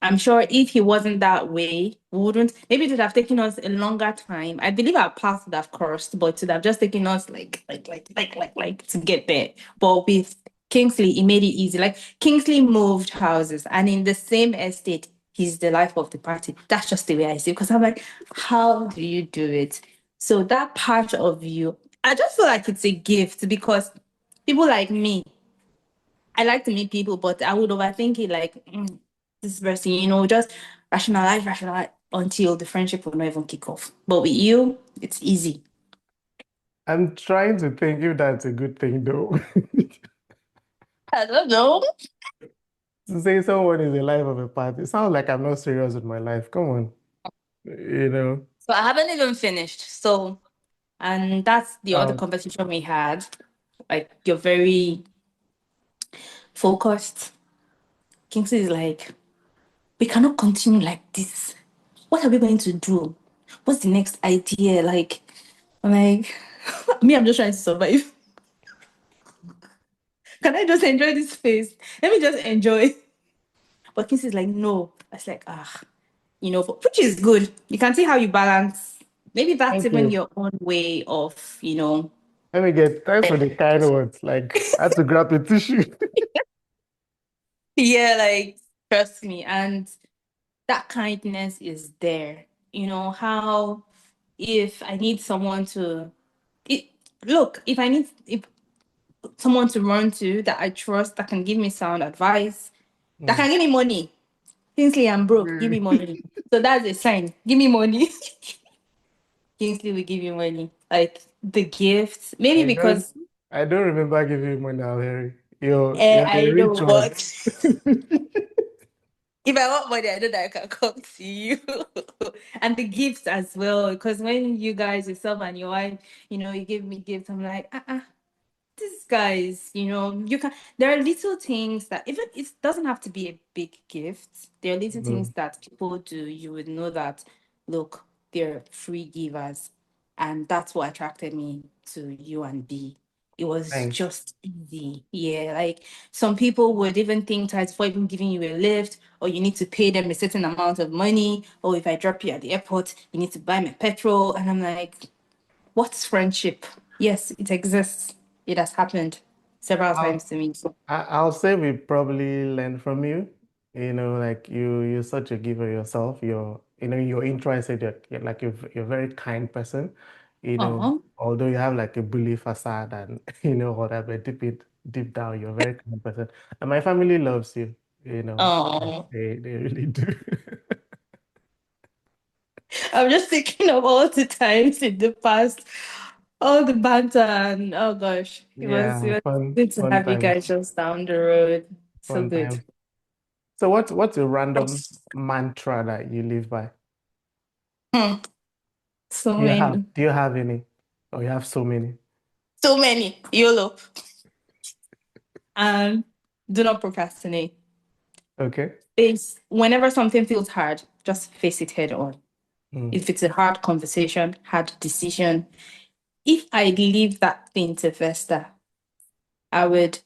Speaker 2: I'm sure if he wasn't that way, we wouldn't, maybe it would have taken us a longer time. I believe our paths would have crossed, but it would have just taken us like to get there. But with Kingsley, it made it easy. Like Kingsley moved houses, and in the same estate, he's the life of the party. That's just the way I see it. Because I'm like, how do you do it? So that part of you, I just feel like it's a gift, because people like me, I like to meet people, but I would overthink it like, this person, just rationalize until the friendship will not even kick off. But with you, it's easy.
Speaker 1: I'm trying to think if that's a good thing though.
Speaker 2: I don't know.
Speaker 1: To say someone is the life of a party. It sounds like I'm not serious with my life. Come on. You know.
Speaker 2: So I haven't even finished. So, and that's the other
Speaker 1: Um,
Speaker 2: conversation we had. Like, you're very focused. Kingsley is like, we cannot continue like this. What are we going to do? What's the next idea? Like, I'm like, me, I'm just trying to survive. Can I just enjoy this phase? Let me just enjoy. But Kingsley's like, no. I was like, which is good. You can see how you balance. Maybe that's
Speaker 1: Thank
Speaker 2: even
Speaker 1: you.
Speaker 2: your own way of.
Speaker 1: Let me get thanks for the kind words. Like I had to grab a tissue.
Speaker 2: Yeah, like, trust me. And that kindness is there. How if I need someone to it, look, if someone to run to that I trust that can give me sound advice, that
Speaker 1: Mm.
Speaker 2: can give me money. Kingsley, I'm broke. Give me money. So that's a sign. Give me money. Kingsley will give you money. Like the gifts. Maybe
Speaker 1: I don't
Speaker 2: because
Speaker 1: I don't remember giving you money now, Harry. You're a
Speaker 2: I
Speaker 1: rich
Speaker 2: know,
Speaker 1: one.
Speaker 2: but if I want money, I know that I can come to you. And the gifts as well. Because when you guys, yourself and your wife, you give me gifts, I'm like, these guys, you can there are little things that even it doesn't have to be a big gift. There are little things
Speaker 1: Mm.
Speaker 2: that people do. You would know that, look, they're free givers. And that's what attracted me to you and B. It was
Speaker 1: Thanks.
Speaker 2: just easy. Yeah. Like some people would even think twice before even giving you a lift, or you need to pay them a certain amount of money, or if I drop you at the airport, you need to buy my petrol. And I'm like, what's friendship? Yes, it exists. It has happened several times
Speaker 1: I'll
Speaker 2: to me.
Speaker 1: I'll say we probably learn from you. Like you're such a giver yourself. In your intro, I said you're like you're a very kind person.
Speaker 2: Oh,
Speaker 1: Although you have like a bully facade and whatever, deep down, you're a very kind person. And my family loves you. Like,
Speaker 2: oh.
Speaker 1: they really do.
Speaker 2: I'm just thinking of all the times in the past, all the banter, and oh gosh, it
Speaker 1: Yeah,
Speaker 2: was
Speaker 1: fun,
Speaker 2: good to
Speaker 1: fun
Speaker 2: have you guys
Speaker 1: times,
Speaker 2: just down the road. So
Speaker 1: fun
Speaker 2: good.
Speaker 1: times. So what's a random mantra that you live by?
Speaker 2: Hmm. So
Speaker 1: Do you have
Speaker 2: many.
Speaker 1: do you have any? Or you have so many?
Speaker 2: So many. YOLO. And do not procrastinate.
Speaker 1: Okay.
Speaker 2: Face whenever something feels hard, just face it head on.
Speaker 1: Mm.
Speaker 2: If it's a hard conversation, hard decision, if I leave that thing to fester, I would,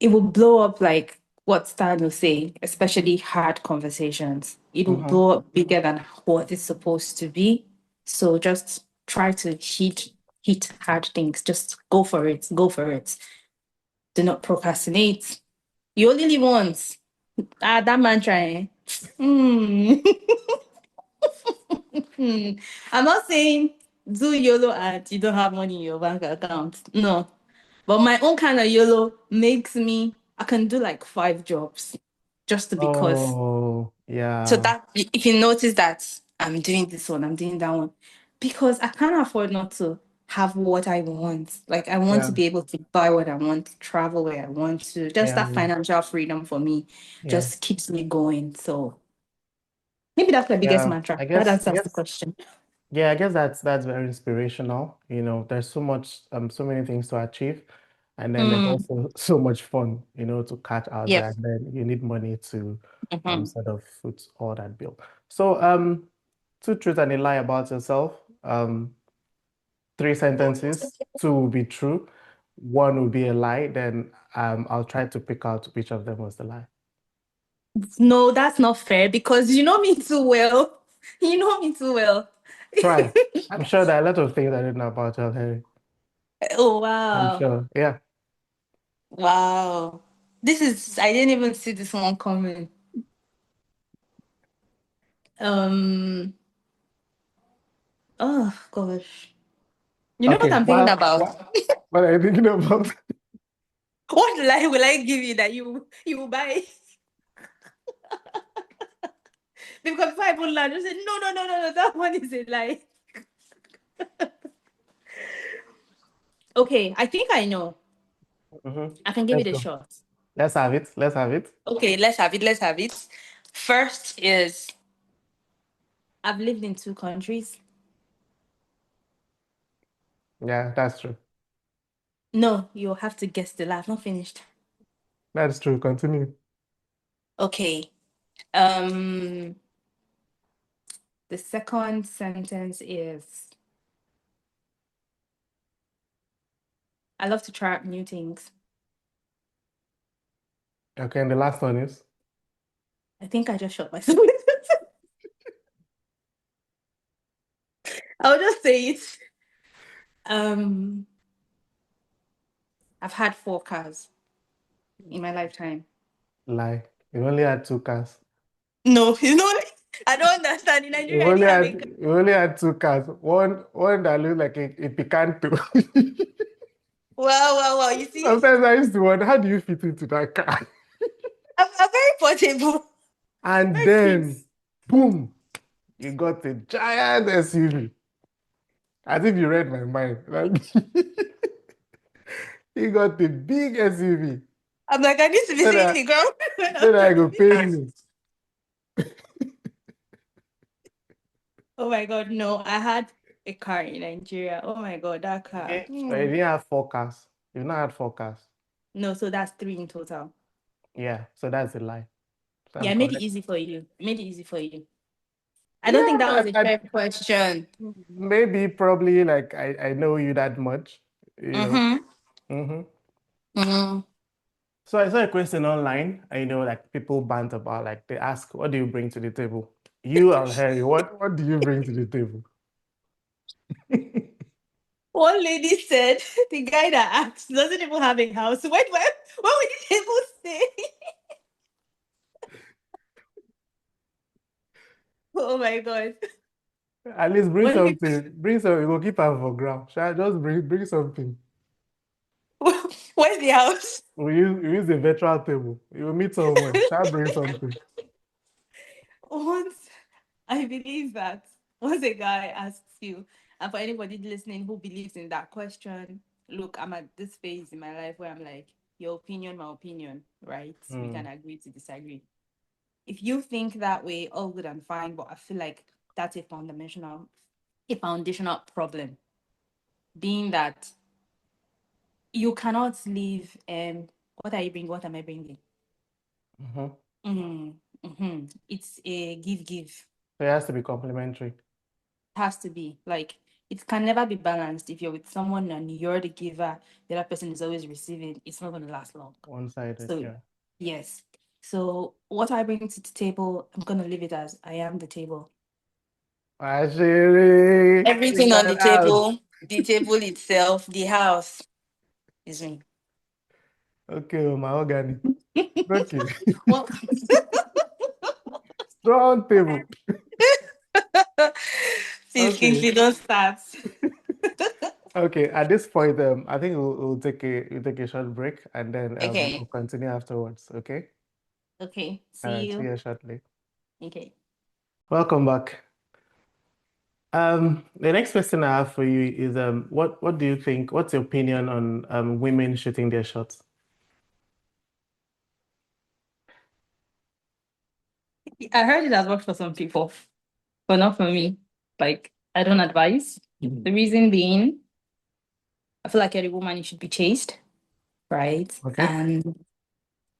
Speaker 2: it will blow up like what Stan was saying, especially hard conversations. It will
Speaker 1: Hmm.
Speaker 2: blow up bigger than what it's supposed to be. So just try to hit hard things. Just go for it. Go for it. Do not procrastinate. You only live once. That mantra, eh? Hmm. Hmm. I'm not saying do YOLO and you don't have money in your bank account. No. But my own kind of YOLO makes me, I can do like 5 jobs just because.
Speaker 1: Oh,
Speaker 2: So
Speaker 1: yeah.
Speaker 2: that, if you notice that I'm doing this one, I'm doing that one, because I can't afford not to have what I want. Like, I want to
Speaker 1: Yeah.
Speaker 2: be able to buy what I want, travel where I want to. Just
Speaker 1: Yeah.
Speaker 2: that financial freedom for me
Speaker 1: Yeah.
Speaker 2: just keeps me going. So maybe that's the biggest
Speaker 1: Yeah.
Speaker 2: mantra.
Speaker 1: I
Speaker 2: That
Speaker 1: guess I
Speaker 2: answers the
Speaker 1: guess
Speaker 2: question.
Speaker 1: yeah, I guess that's very inspirational. There's so many things to achieve. And then there's
Speaker 2: Mm,
Speaker 1: also so much fun, to catch out
Speaker 2: yep.
Speaker 1: there. And then you need money to
Speaker 2: Mhm.
Speaker 1: sort of foot all that bill. So two truths and a lie about yourself. Three sentences, two will be true, one will be a lie, then I'll try to pick out which of them was the lie.
Speaker 2: No, that's not fair because you know me too well. You know me too well.
Speaker 1: Try. I'm sure there are a lot of things I didn't know about you, Harry.
Speaker 2: Oh,
Speaker 1: I'm
Speaker 2: wow.
Speaker 1: sure. Yeah.
Speaker 2: Wow. I didn't even see this one coming. Um, oh gosh. You know what
Speaker 1: Okay.
Speaker 2: I'm thinking
Speaker 1: Well,
Speaker 2: about?
Speaker 1: what are you thinking about?
Speaker 2: What lie will I give you that you will buy? Because before I even land, you said, no, no, no, no, no, that one is a lie. Okay, I think I know. I can give
Speaker 1: Let's
Speaker 2: it a
Speaker 1: go.
Speaker 2: shot.
Speaker 1: Let's have it. Let's have it.
Speaker 2: Okay, let's have it. Let's have it. First is I've lived in 2 countries.
Speaker 1: Yeah, that's true.
Speaker 2: No, you'll have to guess the lie. I've not finished.
Speaker 1: That's true. Continue.
Speaker 2: Okay. Um, the second sentence is I love to try out new things.
Speaker 1: Okay, and the last one is
Speaker 2: I think I just shot myself. I'll just say it. Um, I've had 4 cars in my lifetime.
Speaker 1: lie. You only had 2 cars.
Speaker 2: No, it's not. I don't understand. In
Speaker 1: You
Speaker 2: Nigeria, I
Speaker 1: only
Speaker 2: didn't have
Speaker 1: had
Speaker 2: a car.
Speaker 1: you only had 2 cars. One that looked like a picanto.
Speaker 2: Wow, wow, wow. You see,
Speaker 1: Sometimes I used to wonder, how do you fit into that car?
Speaker 2: I'm very portable.
Speaker 1: And
Speaker 2: Very cute.
Speaker 1: then, boom, you got a giant SUV. As if you read my mind. Like you got the big SUV.
Speaker 2: I'm like, I need to be
Speaker 1: So
Speaker 2: seeing
Speaker 1: that
Speaker 2: the ground when
Speaker 1: so
Speaker 2: I'm
Speaker 1: that I go pay
Speaker 2: driving.
Speaker 1: me.
Speaker 2: Oh my God, no. I had a car in Nigeria. Oh my God, that car.
Speaker 1: Okay. But you didn't have 4 cars. You've not had 4 cars.
Speaker 2: No, so that's 3 in total.
Speaker 1: Yeah, so that's a lie. So
Speaker 2: Yeah,
Speaker 1: I'm
Speaker 2: I made it
Speaker 1: correct.
Speaker 2: easy for you. I made it easy for you. I don't think that
Speaker 1: Yeah,
Speaker 2: was a fair question.
Speaker 1: maybe probably like I know you that much, you know.
Speaker 2: Mm-hmm.
Speaker 1: hmm
Speaker 2: Mm-hmm.
Speaker 1: So I saw a question online, like people bant about, like they ask, what do you bring to the table? You and Harry, what do you bring to the table?
Speaker 2: One lady said the guy that asked doesn't even have a house. When would the table stay? Oh my God.
Speaker 1: At least bring
Speaker 2: When we
Speaker 1: something. Bring some. You go keep her for ground. Shall I just bring something?
Speaker 2: where's the house?
Speaker 1: We use a virtual table. You will meet somewhere. Shall I bring something?
Speaker 2: Once I believe that once a guy asks you, and for anybody listening who believes in that question, look, I'm at this phase in my life where I'm like, your opinion, my opinion, right? We can
Speaker 1: Hmm.
Speaker 2: agree to disagree. If you think that way, all good and fine, but I feel like that's a foundational problem, being that you cannot leave what are you bringing? What am I bringing?
Speaker 1: Mhm.
Speaker 2: It's a give.
Speaker 1: So it has to be complimentary.
Speaker 2: Has to be like it can never be balanced. If you're with someone and you're the giver, the other person is always receiving, it's not going to last long.
Speaker 1: One-sided,
Speaker 2: So
Speaker 1: yeah.
Speaker 2: yes. So what I bring to the table, I'm going to leave it as I am the table.
Speaker 1: Ashiri, bring
Speaker 2: Everything on the
Speaker 1: that out.
Speaker 2: the table itself, the house is me.
Speaker 1: Okay, oh, mahogany. Okay.
Speaker 2: Well,
Speaker 1: Strong table.
Speaker 2: please,
Speaker 1: Okay.
Speaker 2: Kingsley, don't start.
Speaker 1: Okay. At this point, I think we'll take a short break and then we'll
Speaker 2: Okay.
Speaker 1: continue afterwards. Okay.
Speaker 2: Okay.
Speaker 1: All
Speaker 2: See
Speaker 1: right. See
Speaker 2: you.
Speaker 1: you shortly.
Speaker 2: Okay.
Speaker 1: Welcome back. The next question I have for you is what do you think? What's your opinion on women shooting their shots?
Speaker 2: I heard it has worked for some people, but not for me. Like, I don't advise. The reason being, I feel like every woman you should be chased, right?
Speaker 1: Okay.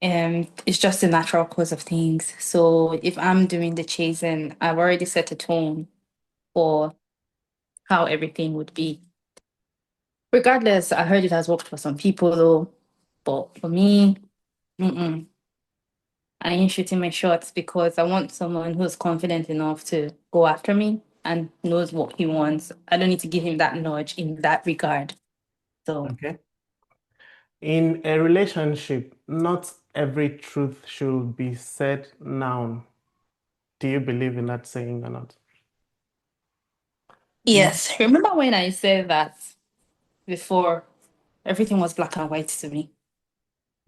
Speaker 2: And it's just a natural course of things. So if I'm doing the chasing, I've already set a tone for how everything would be. Regardless, I heard it has worked for some people though, but for me, mm-mm. I ain't shooting my shots because I want someone who's confident enough to go after me and knows what he wants. I don't need to give him that nudge in that regard. So,
Speaker 1: Okay. In a relationship, not every truth should be said now. Do you believe in that saying or not?
Speaker 2: yes, remember when I said that before everything was black and white to me?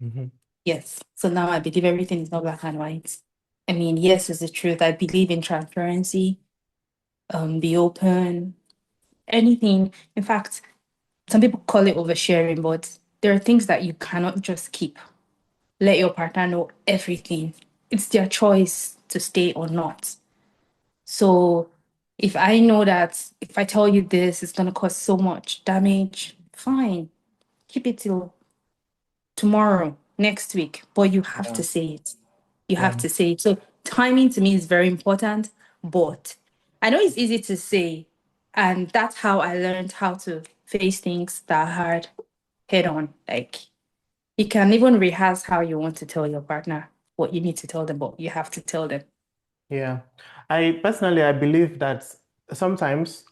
Speaker 1: Mm-hmm.
Speaker 2: Yes. So now I believe everything is not black and white. I mean, yes, it's the truth. I believe in transparency, be open, anything. In fact, some people call it oversharing, but there are things that you cannot just keep. Let your partner know everything. It's their choice to stay or not. So if I know that if I tell you this, it's going to cause so much damage, fine, keep it till tomorrow, next week, but you have
Speaker 1: Yeah.
Speaker 2: to say it. You
Speaker 1: Yeah.
Speaker 2: have to say it. So timing to me is very important, but I know it's easy to say, and that's how I learned how to face things that are hard head on. Like you can even rehearse how you want to tell your partner what you need to tell them, but you have to tell them.
Speaker 1: Yeah. I believe that sometimes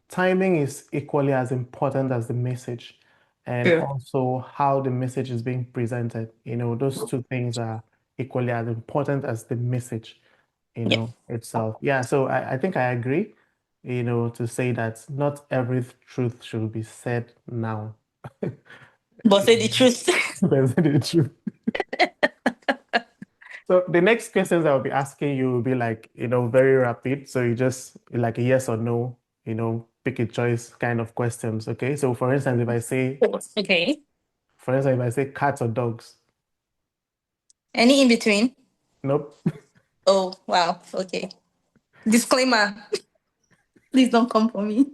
Speaker 1: timing is equally as important as the message and
Speaker 2: True.
Speaker 1: also how the message is being presented. Those two things are equally as important as the message,
Speaker 2: Yeah.
Speaker 1: itself. Yeah, so I think I agree, to say that not every truth should be said now.
Speaker 2: But say the truth.
Speaker 1: That's the truth. So the next questions I'll be asking you will be like, very rapid. So you just like a yes or no, pick a choice kind of questions. Okay. So
Speaker 2: Okay.
Speaker 1: for instance, if I say cats or dogs,
Speaker 2: Any in between?
Speaker 1: nope.
Speaker 2: Oh, wow. Okay. Disclaimer. Please don't come for me.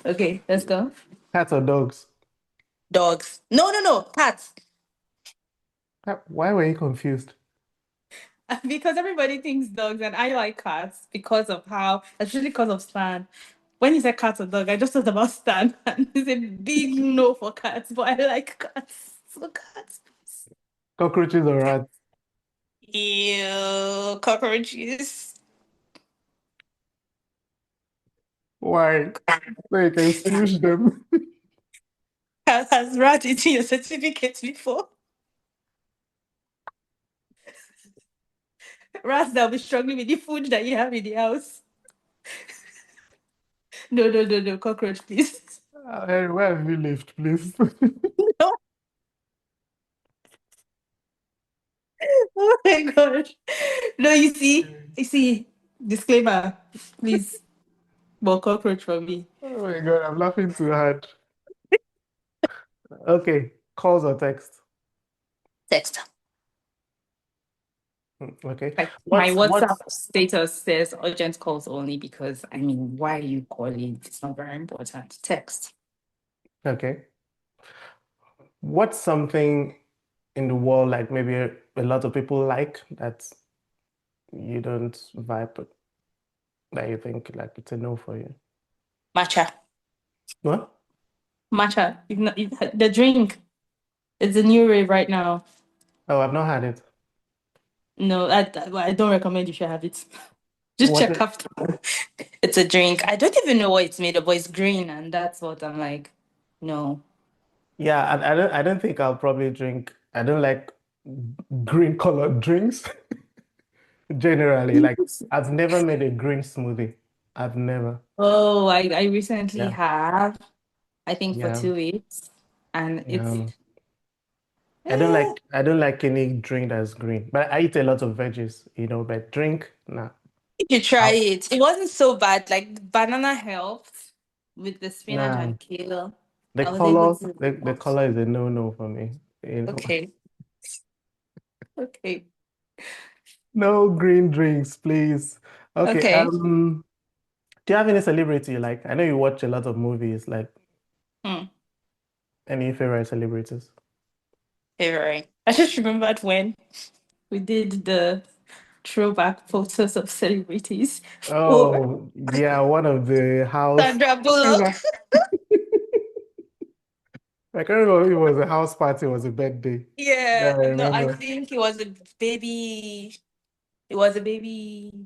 Speaker 2: Okay, let's go.
Speaker 1: Cats or dogs.
Speaker 2: Dogs. No, no, no. Cats.
Speaker 1: Why were you confused?
Speaker 2: Because everybody thinks dogs, and I like cats because of how, especially because of Stan. When you said cat or dog, I just thought about Stan, and it's a big no for cats, but I like cats. So cats.
Speaker 1: Cockroaches or rats?
Speaker 2: Ew, cockroaches.
Speaker 1: Why? So you can smoosh them.
Speaker 2: Has rat eaten your certificate before? Rats that will be struggling with the food that you have in the house. No, no, no, no, cockroach, please.
Speaker 1: Hey, where have you lived, please?
Speaker 2: No, oh my god. No, you see, disclaimer, please, more cockroach from me.
Speaker 1: Oh my God, I'm laughing too hard. Okay, calls or text?
Speaker 2: Text.
Speaker 1: Okay.
Speaker 2: Like my WhatsApp
Speaker 1: What's
Speaker 2: status says urgent calls only because I mean, why are you calling? It's not very important. Text.
Speaker 1: okay? What's something in the world like maybe a lot of people like that you don't vibe with, that you think like it's a no for you?
Speaker 2: Matcha.
Speaker 1: What?
Speaker 2: Matcha. The drink. It's a new rave right now.
Speaker 1: Oh, I've not had it.
Speaker 2: No, I don't recommend you should have it. Just
Speaker 1: What?
Speaker 2: check after. It's a drink. I don't even know what it's made of, but it's green, and that's what I'm like. No.
Speaker 1: Yeah, I don't think I'll probably drink. I don't like green colored drinks generally. Like I've never made a green smoothie. I've never.
Speaker 2: Oh, I recently
Speaker 1: Yeah.
Speaker 2: have, I think for
Speaker 1: Yeah.
Speaker 2: 2 weeks, and it's
Speaker 1: Yeah.
Speaker 2: eh,
Speaker 1: I don't like any drink that's green. But I eat a lot of veggies, but drink, nah.
Speaker 2: you should try
Speaker 1: How-
Speaker 2: it. It wasn't so bad. Like banana helped with the spinach
Speaker 1: Nah.
Speaker 2: and kale.
Speaker 1: The
Speaker 2: I was able
Speaker 1: color,
Speaker 2: to.
Speaker 1: the color is a no-no for me.
Speaker 2: Okay. Okay.
Speaker 1: No green drinks, please. Okay,
Speaker 2: Okay.
Speaker 1: do you have any celebrity you like? I know you watch a lot of movies, like
Speaker 2: Hmm.
Speaker 1: any favorite celebrities?
Speaker 2: Favorite. I just remembered when we did the throwback photos of celebrities for
Speaker 1: Oh, yeah, one of the house.
Speaker 2: Sandra Bullock.
Speaker 1: I can't remember if it was a house party or was a birthday. Yeah,
Speaker 2: Yeah,
Speaker 1: I
Speaker 2: no, I
Speaker 1: remember.
Speaker 2: think it was a baby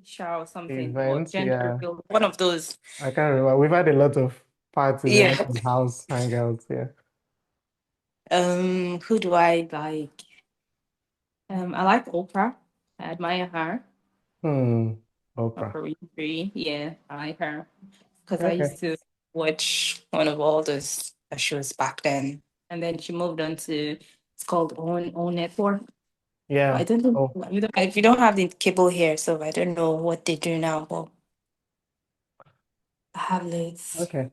Speaker 2: shower or something, or
Speaker 1: Event,
Speaker 2: gender
Speaker 1: yeah.
Speaker 2: reveal. One of those.
Speaker 1: I can't remember. We've had a lot of parties, a lot
Speaker 2: Yeah.
Speaker 1: of house hangouts, yeah.
Speaker 2: Who do I like? I like Oprah. I admire her.
Speaker 1: Hmm. Oprah.
Speaker 2: Oprah Winfrey. Yeah, I like her because I
Speaker 1: Okay.
Speaker 2: used to watch one of all those shows back then, and then she moved on to it's called Own Network. I
Speaker 1: Yeah.
Speaker 2: don't think
Speaker 1: Oh,
Speaker 2: we don't have the cable here, so I don't know what they do now. But I have this.
Speaker 1: okay.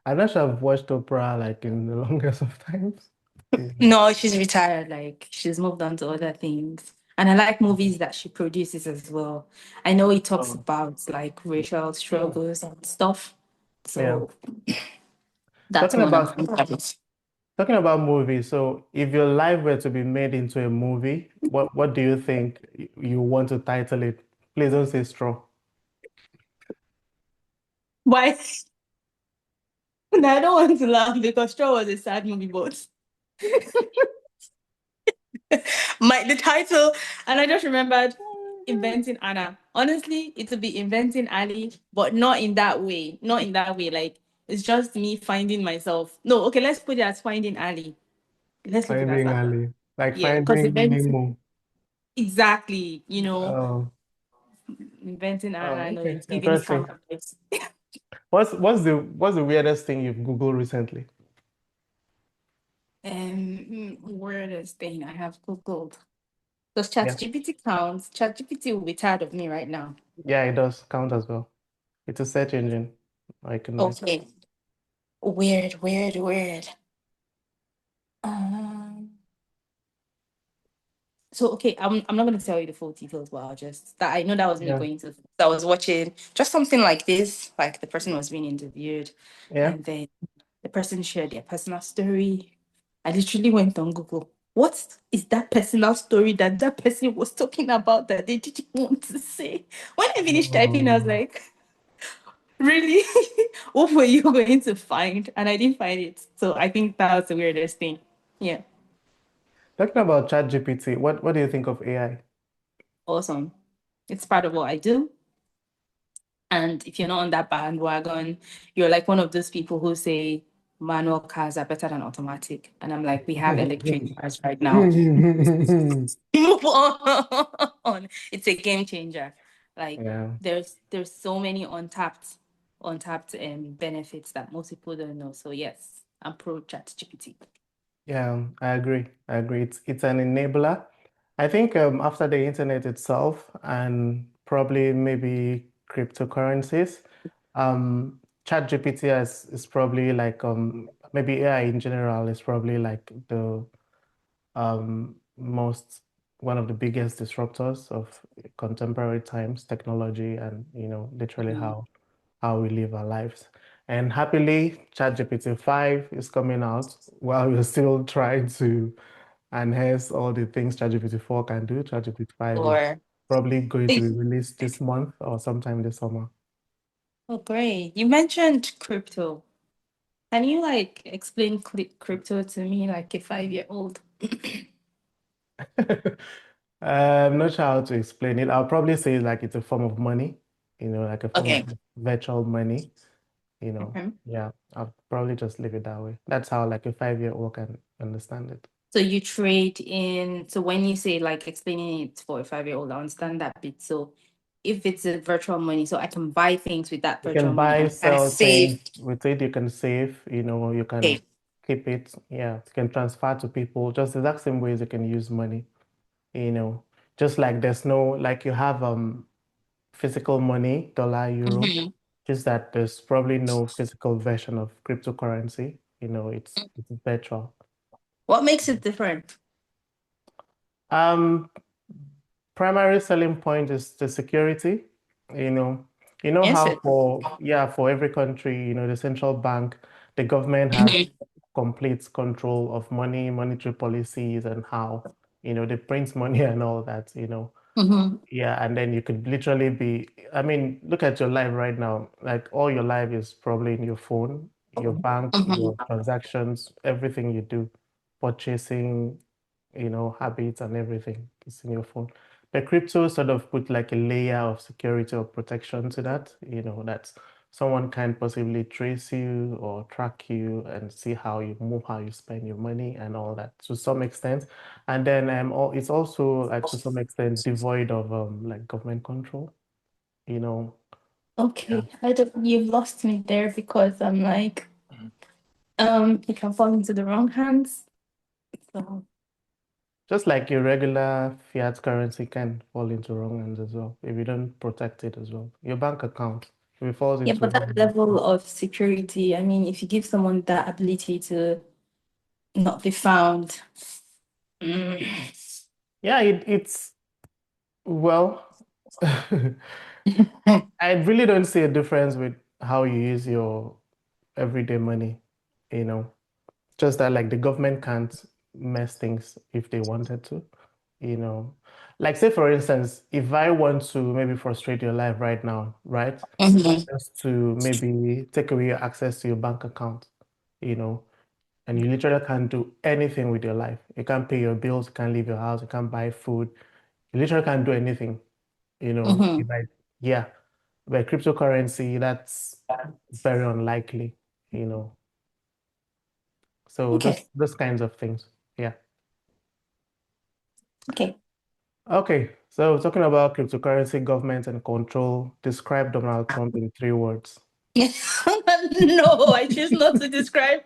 Speaker 1: I'm not sure I've watched Oprah like in the longest of times. Yeah.
Speaker 2: No, she's retired. Like she's moved on to other things. And I like movies that she produces as well. I know it talks
Speaker 1: Oh,
Speaker 2: about like racial
Speaker 1: oh,
Speaker 2: struggles and stuff.
Speaker 1: yeah.
Speaker 2: So that's
Speaker 1: Talking
Speaker 2: one of
Speaker 1: about
Speaker 2: my favorites.
Speaker 1: Talking about movies, so if your life were to be made into a movie, what do you think you want to title it? Please don't say straw.
Speaker 2: Why? No, I don't want to laugh because Straw was a sad movie, but the title, and I just remembered inventing Anna. Honestly, it would be inventing Ali, but not in that way. Not in that way. Like it's just me finding myself. No, okay, let's put it as finding Ali. Let's leave it as
Speaker 1: Finding
Speaker 2: that.
Speaker 1: Ali, like
Speaker 2: Yeah, because
Speaker 1: finding Nemo.
Speaker 2: exactly,
Speaker 1: Oh,
Speaker 2: inventing Anna,
Speaker 1: oh,
Speaker 2: I know
Speaker 1: okay,
Speaker 2: it's giving
Speaker 1: interesting.
Speaker 2: scam vibes.
Speaker 1: What's the weirdest thing you've Googled recently?
Speaker 2: Weirdest thing I have Googled. Does
Speaker 1: Yeah,
Speaker 2: ChatGPT count? ChatGPT will be tired of me right now.
Speaker 1: yeah, it does count as well. It's a search engine. I can like.
Speaker 2: Okay. Weird, weird, weird. Um, so okay, I'm not gonna tell you the full details, but I'll just that I know that was me
Speaker 1: Yeah,
Speaker 2: going to I was watching just something like this, like the person was being interviewed,
Speaker 1: yeah.
Speaker 2: and then the person shared their personal story. I literally went on Google. What is that personal story that that person was talking about that they didn't want to say? When I finished typing, I was
Speaker 1: Um,
Speaker 2: like, really? What were you going to find? And I didn't find it. So I think that was the weirdest thing. Yeah,
Speaker 1: Talking about ChatGPT, what do you think of AI?
Speaker 2: awesome. It's part of what I do. And if you're not on that bandwagon, you're like one of those people who say manual cars are better than automatic. And I'm like, we have electric cars right now. Move on. It's a game changer. Like
Speaker 1: Yeah.
Speaker 2: there's so many untapped benefits that most people don't know. So yes, I'm pro chat GPT.
Speaker 1: Yeah, I agree. I agree. It's an enabler. I think after the internet itself and probably maybe cryptocurrencies, ChatGPT is probably like maybe AI in general is probably like the most one of the biggest disruptors of contemporary times, technology, and literally
Speaker 2: Mhm.
Speaker 1: how we live our lives. And happily, ChatGPT 5 is coming out while we're still trying to enhance all the things ChatGPT 4 can do. ChatGPT 5 is
Speaker 2: Or
Speaker 1: probably going to be released this month or sometime this summer.
Speaker 2: oh great. You mentioned crypto. Can you like explain crypto to me like a 5-year old?
Speaker 1: I'm not sure how to explain it. I'll probably say like it's a form of money, like a form of
Speaker 2: Okay.
Speaker 1: virtual money,
Speaker 2: Okay.
Speaker 1: Yeah, I'll probably just leave it that way. That's how like a 5-year-old can understand it.
Speaker 2: So you trade in, so when you say like explaining it for a 5-year old, I understand that bit. So if it's a virtual money, so I can buy things with that
Speaker 1: You
Speaker 2: virtual
Speaker 1: can
Speaker 2: money
Speaker 1: buy,
Speaker 2: and I
Speaker 1: sell things
Speaker 2: save.
Speaker 1: with it. You can save, you can
Speaker 2: Okay.
Speaker 1: keep it. Yeah, you can transfer to people just the exact same ways you can use money, you know. Just like there's no, like you have physical money, dollar, euro,
Speaker 2: Mhm.
Speaker 1: just that there's probably no physical version of cryptocurrency. It's virtual.
Speaker 2: What makes it different?
Speaker 1: Um, Primary selling point is the security. You know,
Speaker 2: Yes,
Speaker 1: how
Speaker 2: it.
Speaker 1: for every country, the central bank, the government has complete control of money, monetary policies, and how, they print money and all that.
Speaker 2: Mhm.
Speaker 1: Yeah, and then you could literally I mean, look at your life right now. Like all your life is probably in your phone, your bank, your
Speaker 2: Mhm.
Speaker 1: transactions, everything you do, purchasing, habits and everything is in your phone. But crypto sort of put like a layer of security or protection to that, that someone can possibly trace you or track you and see how you move, how you spend your money and all that to some extent. And then it's also like to some extent devoid of like government control, you know. Yeah.
Speaker 2: Okay, I don't, you've lost me there because I'm like, it can fall into the wrong hands. So
Speaker 1: Just like your regular fiat currency can fall into wrong hands as well if you don't protect it as well. Your bank account, if it falls
Speaker 2: yeah,
Speaker 1: into
Speaker 2: but
Speaker 1: wrong
Speaker 2: that
Speaker 1: hands.
Speaker 2: level of security, I mean, if you give someone that ability to not be found. Mm.
Speaker 1: Yeah, it's well, I really don't see a difference with how you use your everyday money, you know. Just that like the government can't mess things if they wanted to, you know. Like say for instance, if I want to maybe frustrate your life right now, right?
Speaker 2: Mhm.
Speaker 1: Just to maybe take away your access to your bank account, you know, and you literally can't do anything with your life. You can't pay your bills, you can't leave your house, you can't buy food. You literally can't do anything, you know.
Speaker 2: Mhm.
Speaker 1: If I, yeah, but cryptocurrency, that's very unlikely, you know. So
Speaker 2: Okay.
Speaker 1: those kinds of things. Yeah.
Speaker 2: Okay.
Speaker 1: Okay. So talking about cryptocurrency, government and control, describe Donald Trump in 3 words.
Speaker 2: No, I choose not to describe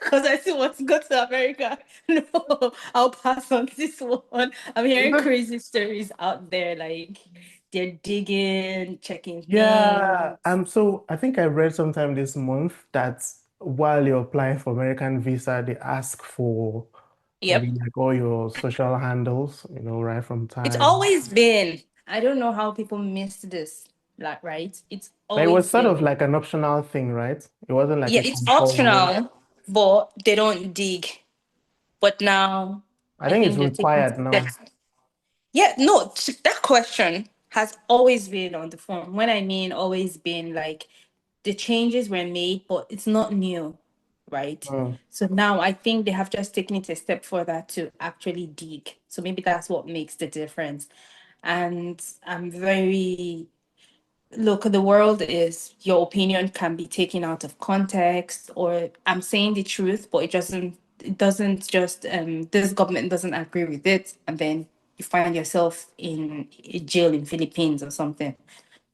Speaker 2: because I still want to go to America. No, I'll pass on this one. I'm hearing crazy stories out there, like they're digging, checking
Speaker 1: Yeah,
Speaker 2: things.
Speaker 1: I think I read sometime this month that while you're applying for American visa, they ask for maybe
Speaker 2: Yep.
Speaker 1: like all your social handles, right from
Speaker 2: It's
Speaker 1: time.
Speaker 2: always been. I don't know how people missed this, like, right? It's
Speaker 1: But it was
Speaker 2: always
Speaker 1: sort
Speaker 2: been.
Speaker 1: of like an optional thing, right? It wasn't like
Speaker 2: Yeah,
Speaker 1: a
Speaker 2: it's
Speaker 1: compulsory.
Speaker 2: optional, but they don't dig. But now
Speaker 1: I
Speaker 2: I
Speaker 1: think it's
Speaker 2: think they're taking
Speaker 1: required now.
Speaker 2: steps. Yeah, no, that question has always been on the form. When I mean always been, like the changes were made, but it's not new, right?
Speaker 1: Mm.
Speaker 2: So now I think they have just taken it a step further to actually dig. So maybe that's what makes the difference. And I'm very look, the world is your opinion can be taken out of context, or I'm saying the truth, but it doesn't just this government doesn't agree with it, and then you find yourself in a jail in Philippines or something.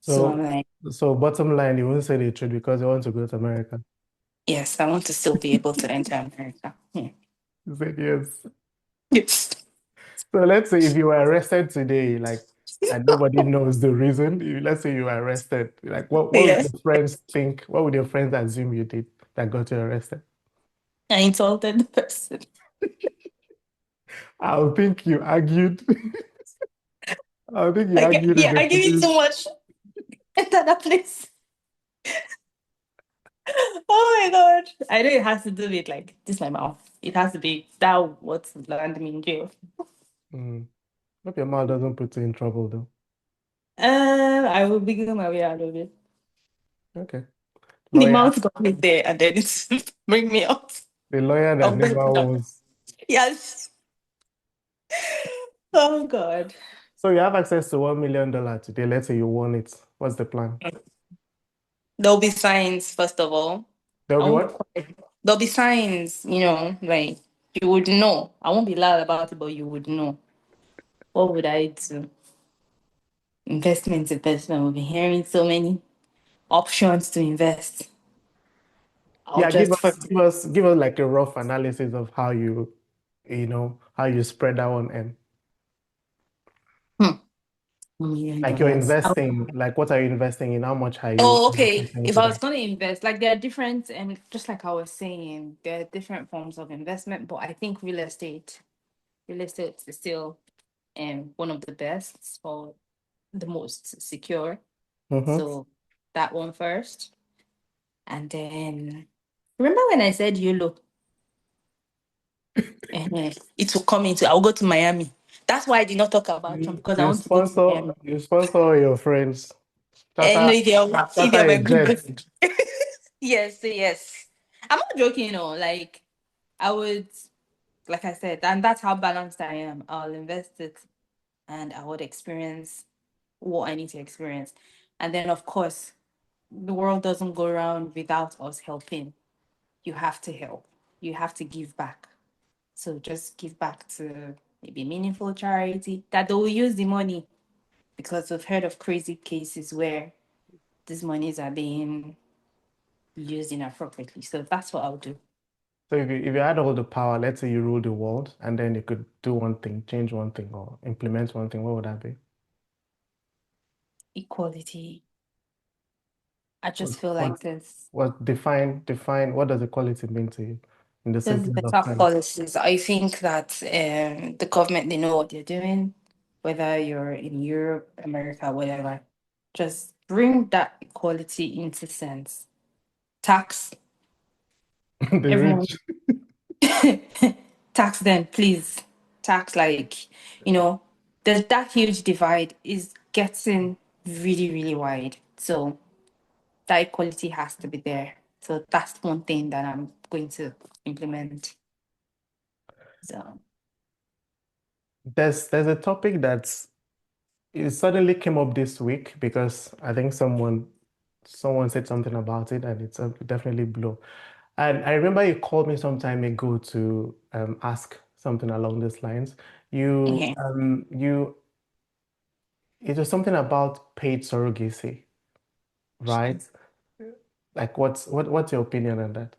Speaker 2: So I'm
Speaker 1: So,
Speaker 2: like,
Speaker 1: so bottom line, you won't say the truth because you want to go to America.
Speaker 2: yes, I want to still be able to enter America. Yeah.
Speaker 1: You said yes.
Speaker 2: Yes.
Speaker 1: So let's say if you were arrested today, like, and nobody knows the reason, let's say you were arrested, like, what would
Speaker 2: Yes.
Speaker 1: your friends think? What would your friends assume you did that got you arrested?
Speaker 2: I insulted the person.
Speaker 1: I would think you argued. I would think you
Speaker 2: Like,
Speaker 1: argued with
Speaker 2: yeah,
Speaker 1: the
Speaker 2: I give you
Speaker 1: police.
Speaker 2: too much. Enter that place. Oh my god. I know it has to do with like this my mouth. It has to be that what's landed me in jail.
Speaker 1: Mm. Hope your mouth doesn't put you in trouble, though.
Speaker 2: I will begin my way out of it.
Speaker 1: Okay.
Speaker 2: The
Speaker 1: Lawyer,
Speaker 2: mouth got me there and then it's bring me out.
Speaker 1: the lawyer that
Speaker 2: I'll bring
Speaker 1: never
Speaker 2: it up.
Speaker 1: was.
Speaker 2: Yes. Oh god.
Speaker 1: So you have access to $1 million today. Let's say you won it. What's the plan?
Speaker 2: There'll be signs, first of all.
Speaker 1: There'll
Speaker 2: I
Speaker 1: be
Speaker 2: won't be
Speaker 1: what?
Speaker 2: quiet. There'll be signs, like you would know. I won't be loud about it, but you would know. What would I do? Investment, investment. We've been hearing so many options to invest. I'll
Speaker 1: Yeah, give
Speaker 2: just
Speaker 1: us,
Speaker 2: first
Speaker 1: give us, give us like a rough analysis of how you spread that one in.
Speaker 2: $1 million.
Speaker 1: Like you're investing, like what are you investing in? How much are you
Speaker 2: Oh, okay.
Speaker 1: investing
Speaker 2: If
Speaker 1: into
Speaker 2: I was
Speaker 1: that?
Speaker 2: going to invest, like there are different, and just like I was saying, there are different forms of investment, but I think real estate is still one of the best or the most secure.
Speaker 1: Mm-hmm.
Speaker 2: So that one first. And then remember when I said YOLO? It will come into, I'll go to Miami. That's why I did not talk about Trump
Speaker 1: You,
Speaker 2: because I
Speaker 1: you
Speaker 2: want to go to
Speaker 1: sponsor,
Speaker 2: Miami.
Speaker 1: you sponsor all your friends.
Speaker 2: And
Speaker 1: Charter,
Speaker 2: if
Speaker 1: charter
Speaker 2: you're
Speaker 1: a
Speaker 2: my good
Speaker 1: jet.
Speaker 2: friend. Yes, yes. I'm not joking, like I would, like I said, and that's how balanced I am. I'll invest it and I would experience what I need to experience. And then, of course, the world doesn't go around without us helping. You have to help, you have to give back. So just give back to maybe meaningful charity that they will use the money because we've heard of crazy cases where these monies are being used inappropriately. So that's what I'll do.
Speaker 1: So if you had all the power, let's say you rule the world, and then you could do one thing, change one thing, or implement one thing, what would that be?
Speaker 2: Equality. I
Speaker 1: What
Speaker 2: just feel
Speaker 1: what
Speaker 2: like
Speaker 1: define what does equality mean to you in the
Speaker 2: there's
Speaker 1: simplest of
Speaker 2: better
Speaker 1: terms?
Speaker 2: policies. I think that the government, they know what they're doing, whether you're in Europe, America, whatever. Just bring that equality into sense. Tax
Speaker 1: The
Speaker 2: everyone.
Speaker 1: rich.
Speaker 2: Tax them, please. Tax, like, you know, that huge divide is getting really, really wide. So that equality has to be there. So that's one thing that I'm going to implement. So
Speaker 1: There's a topic that's it suddenly came up this week because I think someone said something about it and it's definitely blew. And I remember you called me some time ago to ask something along these lines. You
Speaker 2: yeah.
Speaker 1: you it was something about paid surrogacy, right? Like what's your opinion on that?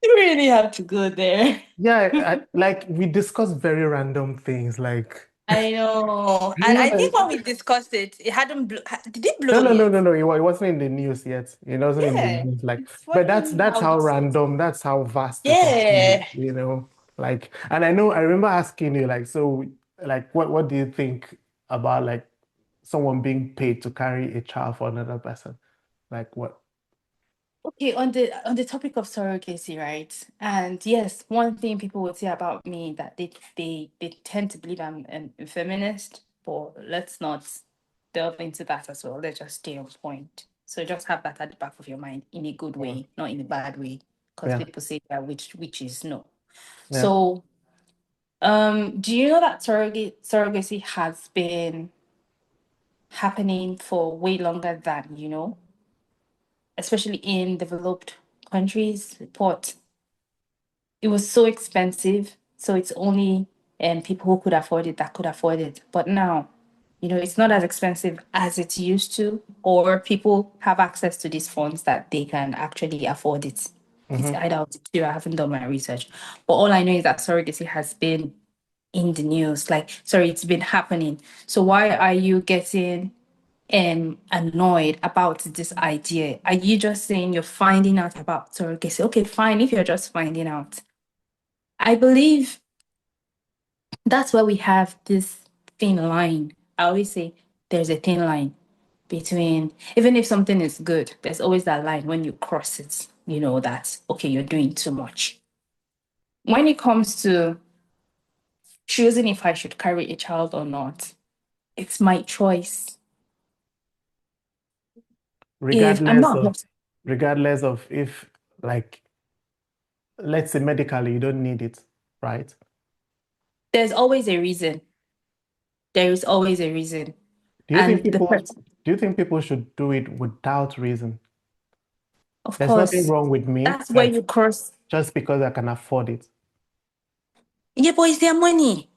Speaker 2: You really have to go there.
Speaker 1: Yeah, like we discussed very random things like
Speaker 2: I know.
Speaker 1: I
Speaker 2: And I
Speaker 1: remember
Speaker 2: think when we discussed it, it hadn't did it
Speaker 1: no,
Speaker 2: blow
Speaker 1: no, no,
Speaker 2: yet?
Speaker 1: no, no. It wasn't in the news yet. It wasn't in the
Speaker 2: Yeah.
Speaker 1: news. Like,
Speaker 2: It's
Speaker 1: but
Speaker 2: funny
Speaker 1: that's
Speaker 2: how
Speaker 1: how
Speaker 2: this.
Speaker 1: random. That's how vast the topic is.
Speaker 2: Yeah.
Speaker 1: Like, and I know. I remember asking you, like, so, like, what do you think about like someone being paid to carry a child for another person? Like, what?
Speaker 2: Okay, on the topic of surrogacy, right? And yes, one thing people would say about me that they tend to believe I'm a feminist, but let's not delve into that as well. Let's just stay on point. So just have that at the back of your mind in a good
Speaker 1: Mm,
Speaker 2: way, not in a bad way, because
Speaker 1: yeah,
Speaker 2: people say that which is no.
Speaker 1: yeah.
Speaker 2: So do you know that surrogacy has been happening for way longer than you know, especially in developed countries? But it was so expensive. So it's only people who could afford it that could afford it. But now, it's not as expensive as it used to, or people have access to these funds that they can actually afford it. It's
Speaker 1: Mm-hmm.
Speaker 2: either of the two. I haven't done my research. But all I know is that surrogacy has been in the news. Like, sorry, it's been happening. So why are you getting annoyed about this idea? Are you just saying you're finding out about surrogacy? Okay, fine, if you're just finding out. I believe that's why we have this thin line. I always say there's a thin line between, even if something is good, there's always that line when you cross it, that, okay, you're doing too much. When it comes to choosing if I should carry a child or not, it's my choice. If I'm
Speaker 1: Regardless of,
Speaker 2: not,
Speaker 1: regardless of if, like, let's say medically you don't need it, right?
Speaker 2: there's always a reason. There is always a reason.
Speaker 1: Do you think
Speaker 2: And the
Speaker 1: people,
Speaker 2: person,
Speaker 1: do you think people should do it without reason?
Speaker 2: of
Speaker 1: There's nothing
Speaker 2: course,
Speaker 1: wrong with me,
Speaker 2: that's where
Speaker 1: like
Speaker 2: you cross.
Speaker 1: just because I can afford it.
Speaker 2: Yeah, but it's their money.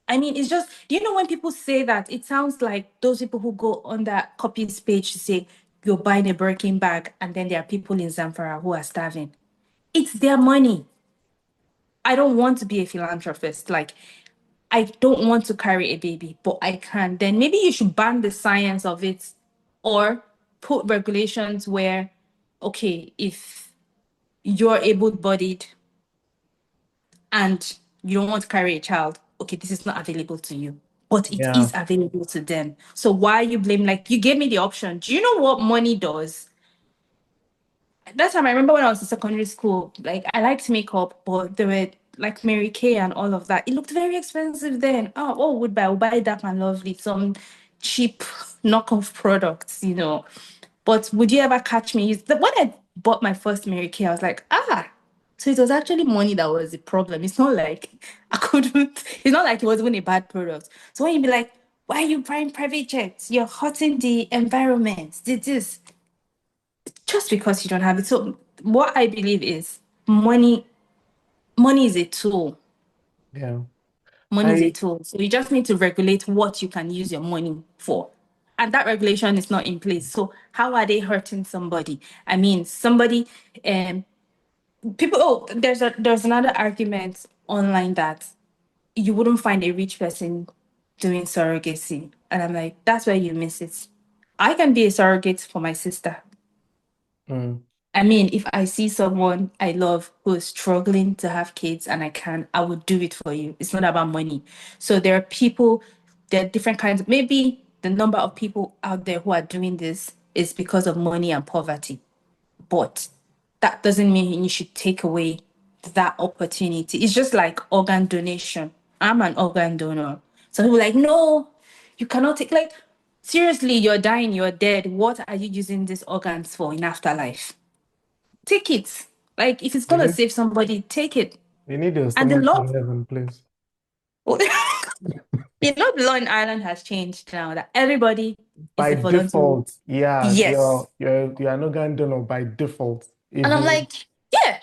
Speaker 2: I mean, it's just, do you know when people say that, it sounds like those people who go on that copies page to say you're buying a Birkin bag, and then there are people in Zamfara who are starving. It's their money. I don't want to be a philanthropist. Like, I don't want to carry a baby, but I can. Then maybe you should ban the science of it or put regulations where, okay, if you're able bodied and you don't want to carry a child, okay, this is not available to you, but it
Speaker 1: Yeah.
Speaker 2: is available to them. So why you blame? Like, you gave me the option. Do you know what money does? That time I remember when I was in secondary school, like I liked makeup, but there were like Mary Kay and all of that. It looked very expensive then. Oh, what would buy? I would buy Dark and Lovely, some cheap knockoff products. But would you ever catch me? When I bought my first Mary Kay, I was like, so it was actually money that was the problem. It's not like I couldn't, it's not like it was even a bad product. So when you be like, why are you buying private jets? You're hurting the environment. Did this just because you don't have it. So what I believe is money is a tool.
Speaker 1: Yeah.
Speaker 2: Money is a
Speaker 1: I
Speaker 2: tool. So you just need to regulate what you can use your money for. And that regulation is not in place. So how are they hurting somebody? I mean, somebody people there's another argument online that you wouldn't find a rich person doing surrogacy. And I'm like, that's where you miss it. I can be a surrogate for my sister.
Speaker 1: mm,
Speaker 2: I mean, if I see someone I love who is struggling to have kids and I would do it for you. It's not about money. So there are different kinds. Maybe the number of people out there who are doing this is because of money and poverty. But that doesn't mean you should take away. that opportunity. It's just like organ donation. I'm an organ donor. So people are like, no, you cannot take, like, seriously, you're dying, you're dead. What are you using these organs for in afterlife? Take it. Like, if it's
Speaker 1: You
Speaker 2: gonna
Speaker 1: need
Speaker 2: save somebody, take it.
Speaker 1: you need your
Speaker 2: And the
Speaker 1: stomach
Speaker 2: law,
Speaker 1: in heaven, please.
Speaker 2: the law in Ireland has changed now that everybody is
Speaker 1: By
Speaker 2: a voluntary.
Speaker 1: default, yeah,
Speaker 2: Yes.
Speaker 1: you're an organ donor by default.
Speaker 2: And
Speaker 1: If
Speaker 2: I'm
Speaker 1: you
Speaker 2: like, yeah,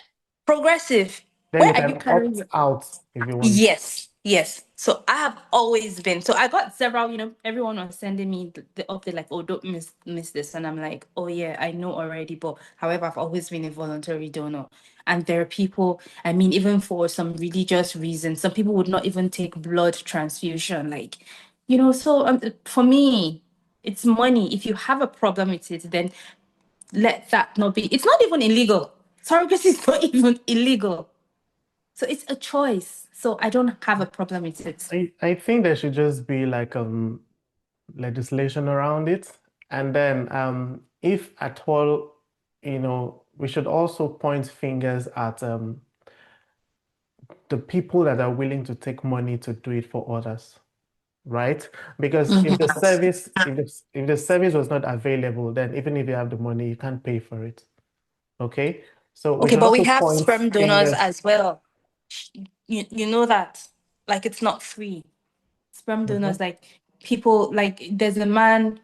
Speaker 2: progressive.
Speaker 1: then
Speaker 2: Where
Speaker 1: you
Speaker 2: are you
Speaker 1: can
Speaker 2: carrying
Speaker 1: opt
Speaker 2: your?
Speaker 1: out if you want.
Speaker 2: Yes, yes. So I have always been. So I got several, everyone was sending me the update like, oh, don't miss this. And I'm like, oh yeah, I know already. But however, I've always been a voluntary donor. And there are people, I mean, even for some religious reasons, some people would not even take blood transfusion. Like, so for me, it's money. If you have a problem with it, then let that not be. It's not even illegal. Surrogacy is not even illegal. So it's a choice. So I don't have a problem with it.
Speaker 1: I think there should just be like legislation around it. And then if at all, we should also point fingers at the people that are willing to take money to do it for others, right? Because if the
Speaker 2: Mhm.
Speaker 1: service, if the service was not available, then even if you have the money, you can't pay for it. Okay? So we
Speaker 2: Okay,
Speaker 1: should
Speaker 2: but we
Speaker 1: also
Speaker 2: have
Speaker 1: point
Speaker 2: sperm donors
Speaker 1: fingers.
Speaker 2: as well. You know that. Like it's not free. Sperm
Speaker 1: Mhm.
Speaker 2: donors, like people, like there's a man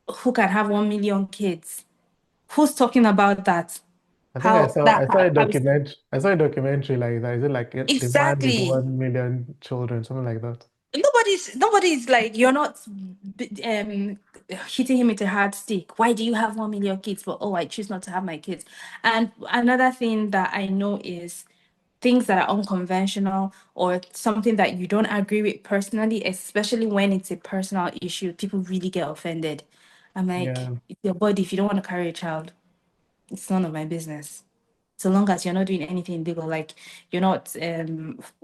Speaker 2: who can have 1 million kids. Who's talking about that?
Speaker 1: I think
Speaker 2: How that how is
Speaker 1: I saw a documentary like that. Is it like the man with
Speaker 2: exactly.
Speaker 1: 1 million children, something like that?
Speaker 2: Nobody's like you're not hitting him with a hard stick. Why do you have 1 million kids? But oh, I choose not to have my kids. And another thing that I know is things that are unconventional or something that you don't agree with personally, especially when it's a personal issue, people really get offended. I'm like,
Speaker 1: Yeah,
Speaker 2: it's your body. If you don't want to carry a child, it's none of my business. So long as you're not doing anything illegal, like you're not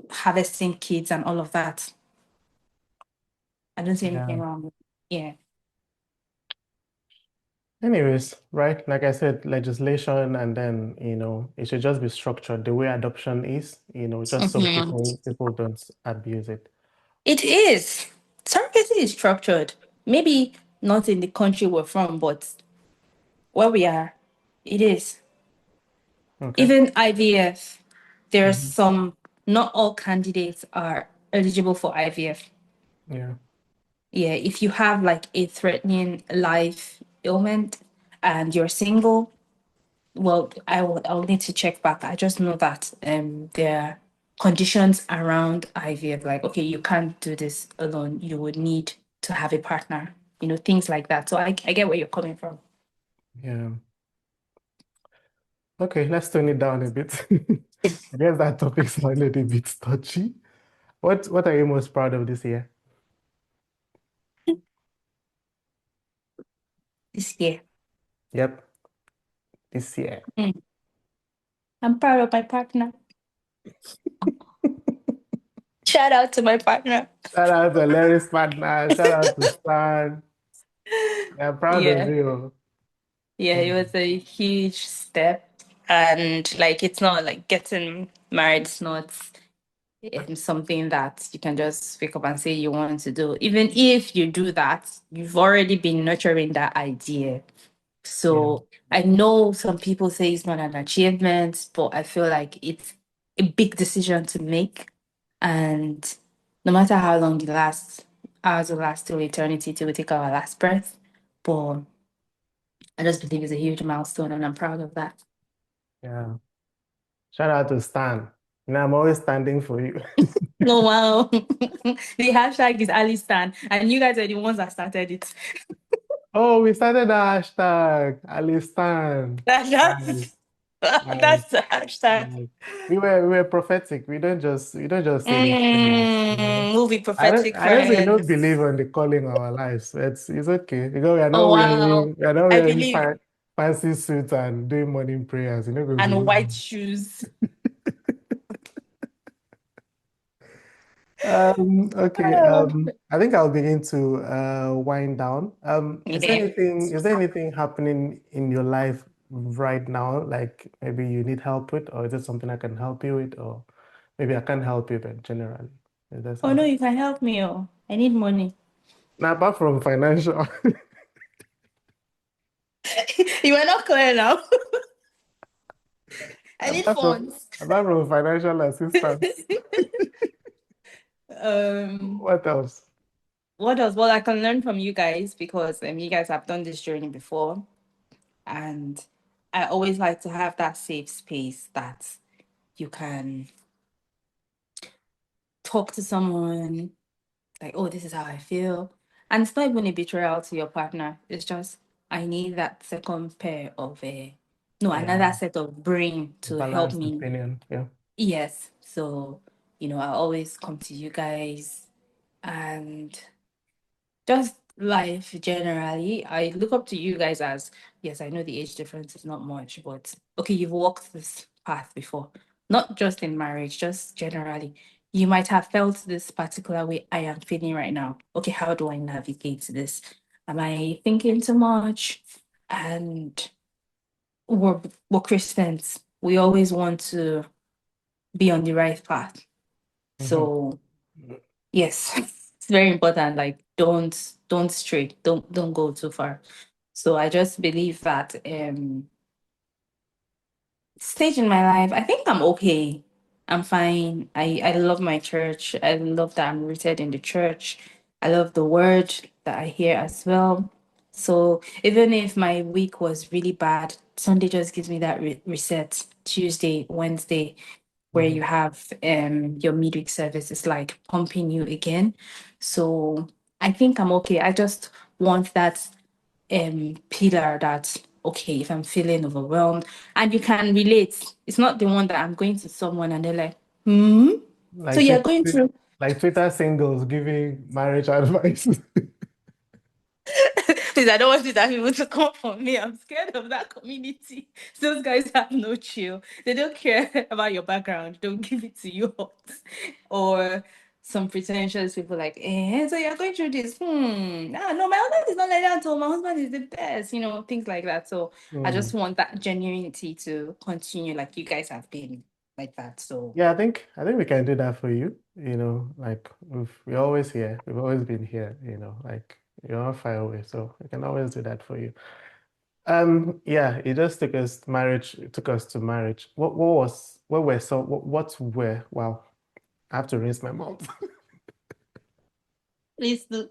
Speaker 2: harvesting kids and all of that. I don't see anything
Speaker 1: yeah.
Speaker 2: wrong with it. Yeah.
Speaker 1: Anyways, right? Like I said, legislation, and then, it should just be structured the way adoption is, just so
Speaker 2: Mhm.
Speaker 1: people don't abuse it.
Speaker 2: It is. Surrogacy is structured. Maybe not in the country we're from, but where we are, it is.
Speaker 1: Okay.
Speaker 2: Even IVF, there's
Speaker 1: Hmm.
Speaker 2: some, not all candidates are eligible for IVF.
Speaker 1: Yeah.
Speaker 2: Yeah, if you have like a threatening life ailment and you're single, well, I'll need to check back. I just know that there are conditions around IVF, like okay, you can't do this alone. You would need to have a partner, things like that. So I get where you're coming from.
Speaker 1: Yeah. Okay, let's tone it down a bit. I guess that topic sounded a bit touchy. What are you most proud of this year?
Speaker 2: This year.
Speaker 1: Yep, this year.
Speaker 2: Mm. I'm proud of my partner. Shout out to my partner.
Speaker 1: Shout out to Larry's partner. Shout out to Stan. I'm proud of
Speaker 2: Yeah.
Speaker 1: you.
Speaker 2: Yeah, it was a huge step. And like it's not like getting married, it's not something that you can just wake up and say you want to do. Even if you do that, you've already been nurturing that idea.
Speaker 1: Yeah,
Speaker 2: So I know some people say it's not an achievement, but I feel like it's a big decision to make. And no matter how long it lasts, ours will last till eternity till we take our last breath. But I just believe it's a huge milestone and I'm proud of that.
Speaker 1: yeah. Shout out to Stan. I'm always standing for you.
Speaker 2: Oh wow. The hashtag is Alistan, and you guys are the ones that started it.
Speaker 1: Oh, we started the hashtag Alistan. Nice,
Speaker 2: That's
Speaker 1: nice,
Speaker 2: that's the hashtag.
Speaker 1: nice. We were prophetic. We don't just say these things.
Speaker 2: Movie
Speaker 1: I don't
Speaker 2: prophetic
Speaker 1: I don't say don't believe
Speaker 2: friends.
Speaker 1: on the calling of our lives. It's okay because we are not
Speaker 2: Oh wow.
Speaker 1: wearing we are not
Speaker 2: I
Speaker 1: wearing
Speaker 2: believe
Speaker 1: fancy suits and doing morning prayers. You know, go
Speaker 2: and
Speaker 1: believe.
Speaker 2: white shoes.
Speaker 1: Okay.
Speaker 2: Oh.
Speaker 1: I think I'll begin to wind down. Is there
Speaker 2: Yeah.
Speaker 1: anything happening in your life right now? Like maybe you need help with, or is it something I can help you with, or maybe I can't help you, but generally, is there
Speaker 2: Oh no,
Speaker 1: something?
Speaker 2: you can help me. Oh, I need money.
Speaker 1: Now, apart from financial,
Speaker 2: You are not clear now. I need
Speaker 1: apart from
Speaker 2: funds.
Speaker 1: apart from financial assistance,
Speaker 2: Um,
Speaker 1: what else?
Speaker 2: what else? Well, I can learn from you guys because you guys have done this journey before, and I always like to have that safe space that you can talk to someone like, oh, this is how I feel. And it's not even a betrayal to your partner. It's just I need that second pair of no, another
Speaker 1: Yeah,
Speaker 2: set of brain to help
Speaker 1: balanced
Speaker 2: me.
Speaker 1: opinion. Yeah.
Speaker 2: Yes. So, I always come to you guys and just life generally. I look up to you guys as, yes, I know the age difference is not much, but okay, you've walked this path before, not just in marriage, just generally. You might have felt this particular way I am feeling right now. Okay, how do I navigate this? Am I thinking too much? And we're Christians. We always want to be on the right path.
Speaker 1: Hmm.
Speaker 2: So yes, it's very important. Like don't stray, don't go too far. So I just believe that stage in my life, I think I'm okay. I'm fine. I love my church. I love that I'm rooted in the church. I love the word that I hear as well. So even if my week was really bad, Sunday just gives me that reset. Tuesday, Wednesday, where
Speaker 1: Hmm.
Speaker 2: you have your midweek service is like pumping you again. So I think I'm okay. I just want that pillar that okay, if I'm feeling overwhelmed and you can relate, it's not the one that I'm going to someone and they're like, hmm. So
Speaker 1: Like
Speaker 2: you're going through
Speaker 1: like Twitter singles giving marriage advice.
Speaker 2: Please, I don't want that people to come for me. I'm scared of that community. Those guys have no chill. They don't care about your background. Don't give it to you hot. Or some pretentious people like, so you're going through this. Ah, no, my husband is not like that. Oh, my husband is the best. Things like that. So I just
Speaker 1: Hmm.
Speaker 2: want that genuinity to continue, like you guys have been like that. So
Speaker 1: Yeah, I think we can do that for you. Like we're always here. We've always been here, like you're not far away, so we can always do that for you. Yeah, it just took us to marriage. What were so what were wow, I have to rinse my mouth.
Speaker 2: please do.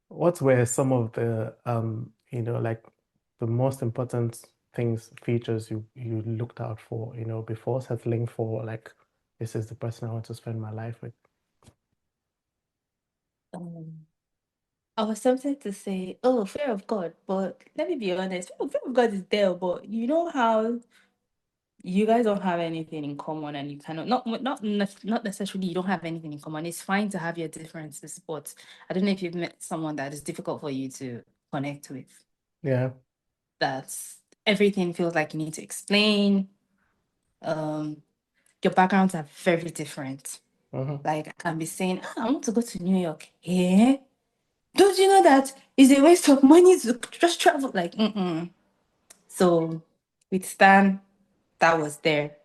Speaker 1: What were some of the like the most important features you looked out for, before settling for like this is the person I want to spend my life with?
Speaker 2: Um, I was tempted to say, oh, fear of God, but let me be honest, fear of God is there, but you know how you guys don't have anything in common and you cannot not necessarily you don't have anything in common. It's fine to have your differences, but I don't know if you've met someone that is difficult for you to connect with.
Speaker 1: Yeah.
Speaker 2: That's everything feels like you need to explain. Um, your backgrounds are very different.
Speaker 1: Hmm.
Speaker 2: Like I can be saying, "Ah, I want to go to New York. Yeah. Don't you know that it's a waste of money to just travel? Like, mm-mm. So with Stan, that was there,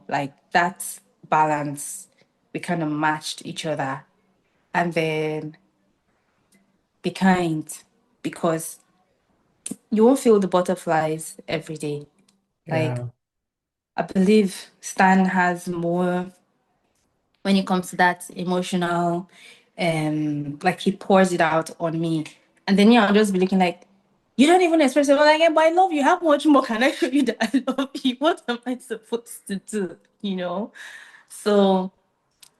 Speaker 2: like that balance. We kind of matched each other. And then be kind because you won't feel the butterflies every day. Like,
Speaker 1: Yeah.
Speaker 2: I believe Stan has more when it comes to that emotional, like he pours it out on me. And then I'll just be looking like, you don't even express it. I'm like, yeah, but I love you. How much more can I show you that I love you? What am I supposed to do? So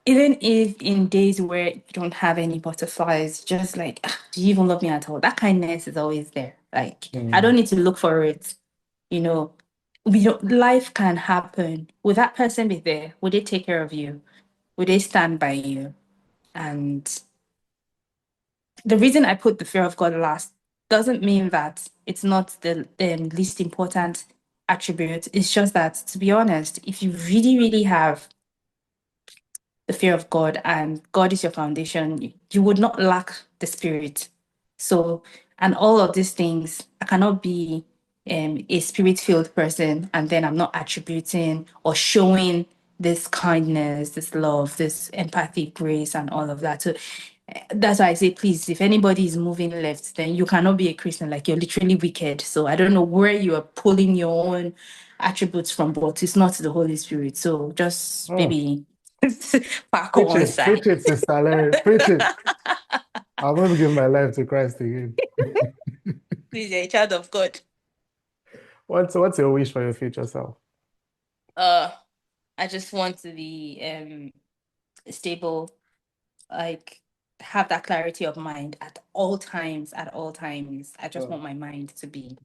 Speaker 2: even if in days where you don't have any butterflies, just like, do you even love me at all? That kindness is always there. Like, I
Speaker 1: Mm.
Speaker 2: don't need to look for it. You know, life can happen. Will that person be there? Will they take care of you? Will they stand by you? And the reason I put the fear of God last doesn't mean that it's not the least important attribute. It's just that, to be honest, if you really, really have the fear of God and God is your foundation, you would not lack the spirit. So And all of these things, I cannot be a spirit-filled person and then I'm not attributing or showing this kindness, this love, this empathy, grace, and all of that. So that's why I say, please, if anybody is moving left, then you cannot be a Christian. Like you're literally wicked. So I don't know where you are pulling your own attributes from, but it's not the Holy Spirit. So just
Speaker 1: Oh,
Speaker 2: maybe back on one side.
Speaker 1: preach it, Sister Larry, preach it. I want to give my life to Christ again.
Speaker 2: Please, you're a child of God.
Speaker 1: What's your wish for your future self?
Speaker 2: Uh, I just want to be stable, like have that clarity of mind at all times, at all times. I just
Speaker 1: Oh,
Speaker 2: want my mind to be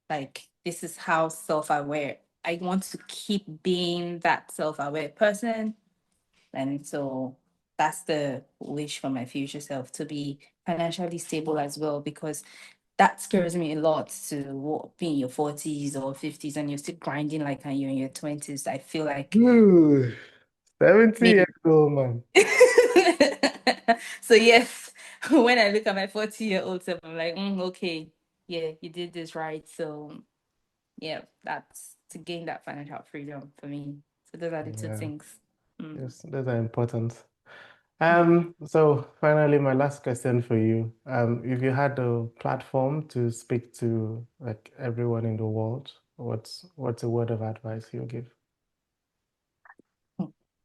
Speaker 2: like, this is how self-aware. I want to keep being that self-aware person. And so that's the wish for my future self, to be financially stable as well, because that scares me a lot, to be in your 40s or 50s and you're still grinding like you're in your 20s. I feel like
Speaker 1: Ooh, 70
Speaker 2: maybe.
Speaker 1: years old man.
Speaker 2: So yes, when I look at my 40-year-old self, I'm like, okay, yeah, you did this right. So yeah, that's to gain that financial freedom for me. So those are the two
Speaker 1: Yeah,
Speaker 2: things. Mm.
Speaker 1: yes, those are important.
Speaker 2: Mm.
Speaker 1: So finally, my last question for you. If you had a platform to speak to like everyone in the world, what's a word of advice you'll give?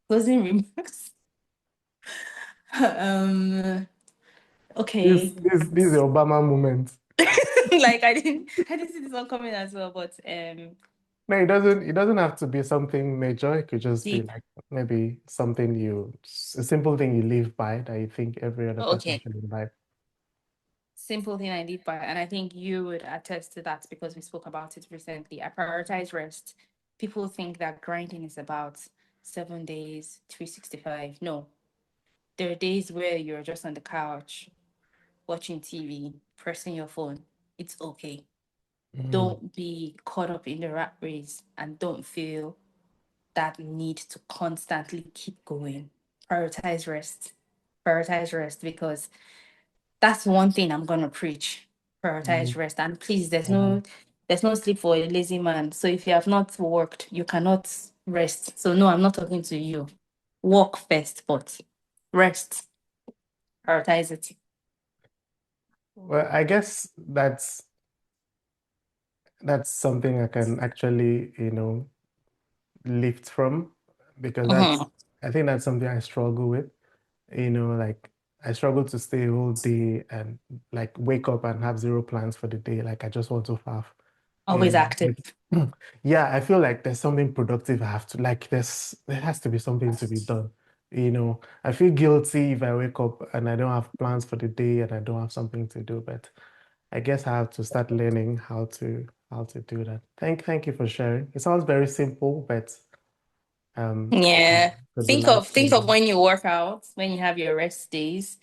Speaker 2: Closing remarks. um,
Speaker 1: This
Speaker 2: okay.
Speaker 1: this this is the Obama moment.
Speaker 2: Like I didn't see this one coming as well, but
Speaker 1: No, it doesn't have to be something major. It could just be
Speaker 2: deep.
Speaker 1: like maybe a simple thing you live by that you think every other person
Speaker 2: Okay.
Speaker 1: should live by.
Speaker 2: Simple thing I live by, and I think you would attest to that because we spoke about it recently. I prioritize rest. People think that grinding is about 7 days, 365. No, there are days where you're just on the couch watching TV, pressing your phone. It's okay.
Speaker 1: Mm,
Speaker 2: Don't be caught up in the rat race and don't feel that need to constantly keep going. Prioritize rest. Prioritize rest, because that's one thing I'm gonna preach.
Speaker 1: mm,
Speaker 2: Prioritize rest. And please,
Speaker 1: mm.
Speaker 2: there's no sleep for a lazy man. So if you have not worked, you cannot rest. So no, I'm not talking to you. Work first, but rest. Prioritize it.
Speaker 1: Well, I guess that's something I can actually, lift from because
Speaker 2: Mhm.
Speaker 1: I think that's something I struggle with. Like I struggle to stay all day and like wake up and have zero plans for the day. Like I just want to have,
Speaker 2: Always active.
Speaker 1: like, yeah, I feel like there's something productive I have to like there has to be something to be done. I feel guilty if I wake up and I don't have plans for the day and I don't have something to do, but I guess I have to start learning how to do that. Thank you for sharing. It sounds very simple, but
Speaker 2: Yeah.
Speaker 1: could be
Speaker 2: Think
Speaker 1: life
Speaker 2: of
Speaker 1: changing.
Speaker 2: when you work out, when you have your rest days.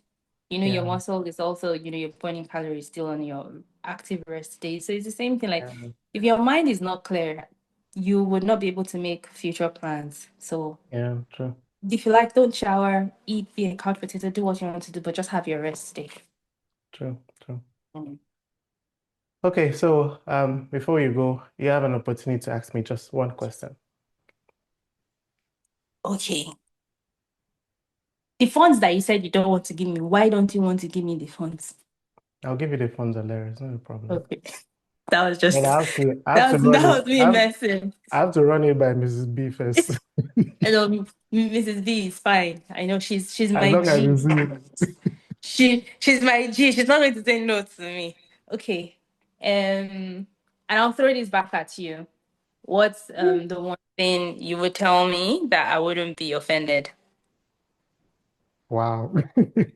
Speaker 2: Your
Speaker 1: Yeah,
Speaker 2: muscle is also, you're burning calories still on your active rest days. So it's the same thing. Like
Speaker 1: yeah,
Speaker 2: if your mind is not clear, you would not be able to make future plans. So
Speaker 1: yeah, true,
Speaker 2: if you like, don't shower, eat, be a couch potato, do what you want to do, but just have your rest day.
Speaker 1: true.
Speaker 2: Mm.
Speaker 1: Okay, so before you go, you have an opportunity to ask me just one question.
Speaker 2: Okay. The funds that you said you don't want to give me, why don't you want to give me the funds?
Speaker 1: I'll give you the funds, Alaire. It's not a problem.
Speaker 2: Okay. That was
Speaker 1: But
Speaker 2: just
Speaker 1: I have to
Speaker 2: that
Speaker 1: run it.
Speaker 2: was me messing.
Speaker 1: I have to run it by Mrs. B first.
Speaker 2: Hello, Mrs. B is fine. I know she's
Speaker 1: As
Speaker 2: my
Speaker 1: long as
Speaker 2: G.
Speaker 1: you see it.
Speaker 2: She's my G. She's not going to say no to me. Okay. And I'll throw this back at you. What's the one thing you would tell me that I wouldn't be offended?
Speaker 1: Wow.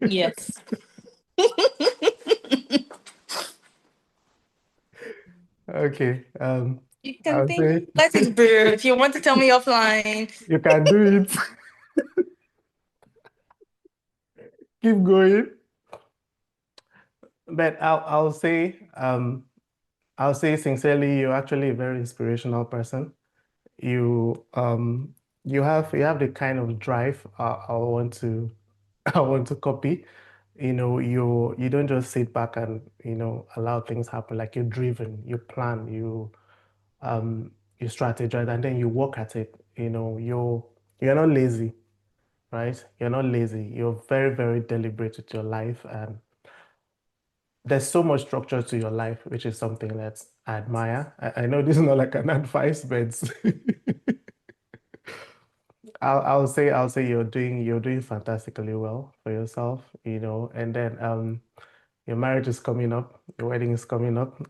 Speaker 2: Yes.
Speaker 1: Okay.
Speaker 2: You
Speaker 1: I
Speaker 2: can
Speaker 1: would
Speaker 2: think.
Speaker 1: say
Speaker 2: Let it be. If you want to tell me offline.
Speaker 1: you can do it. Keep going. But I'll say sincerely, you're actually a very inspirational person. You you have the kind of drive I want to I want to copy. you don't just sit back and, allow things happen. Like you're driven, you plan, you strategize, and then you work at it. You're not lazy, right? You're not lazy. You're very, very deliberate with your life, and there's so much structure to your life, which is something that I admire. I know this is not like an advice, but I'll say you're doing fantastically well for yourself, and then your marriage is coming up, your wedding is coming up.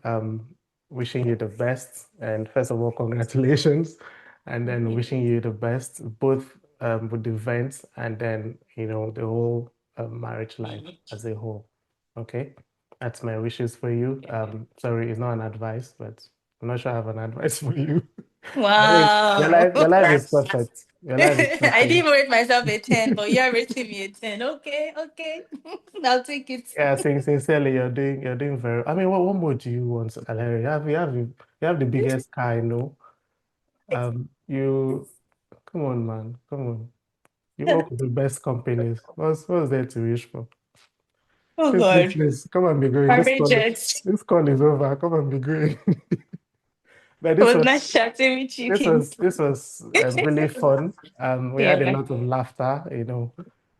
Speaker 1: Wishing you the best, and first of all, congratulations, and then wishing you the best, both with the events and then the whole marriage life as a whole. Okay, that's my wishes for you. Sorry, it's not an advice, but I'm not sure I have an advice for you. I mean, your
Speaker 2: Wow.
Speaker 1: life, your life is perfect. Your life is
Speaker 2: I
Speaker 1: perfect.
Speaker 2: didn't rate myself a 10, but you're rating me a 10. Okay, okay. I'll take it.
Speaker 1: Yeah, sincerely, you're doing very. I mean, what more do you want, Valeria? You have the biggest car, I know. You come on, man, come on. You work with the best companies. What's there to wish for?
Speaker 2: Oh
Speaker 1: Please, please,
Speaker 2: God.
Speaker 1: please, come and be going. This
Speaker 2: Private
Speaker 1: call,
Speaker 2: jets.
Speaker 1: this call is over. Come and be going. But
Speaker 2: It
Speaker 1: this
Speaker 2: was
Speaker 1: was
Speaker 2: nice chatting with you,
Speaker 1: this
Speaker 2: King.
Speaker 1: was this was really fun. We had a
Speaker 2: Yeah.
Speaker 1: lot of laughter.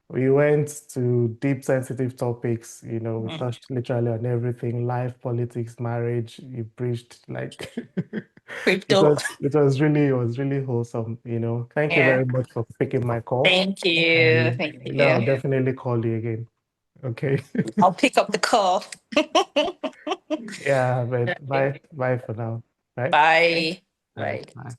Speaker 1: We went to deep, sensitive topics. We
Speaker 2: Mm.
Speaker 1: touched literally on everything: life, politics, marriage. You preached like it
Speaker 2: Crypto.
Speaker 1: was. It was really wholesome. Thank you
Speaker 2: Yeah.
Speaker 1: very much for picking my call,
Speaker 2: Thank you.
Speaker 1: and
Speaker 2: Thank
Speaker 1: I'll
Speaker 2: you.
Speaker 1: definitely call you again. Okay.
Speaker 2: I'll pick up the call.
Speaker 1: Yeah, but
Speaker 2: Okay.
Speaker 1: bye for now. Right?
Speaker 2: Bye.
Speaker 1: All right.
Speaker 2: Bye.
Speaker 1: Bye.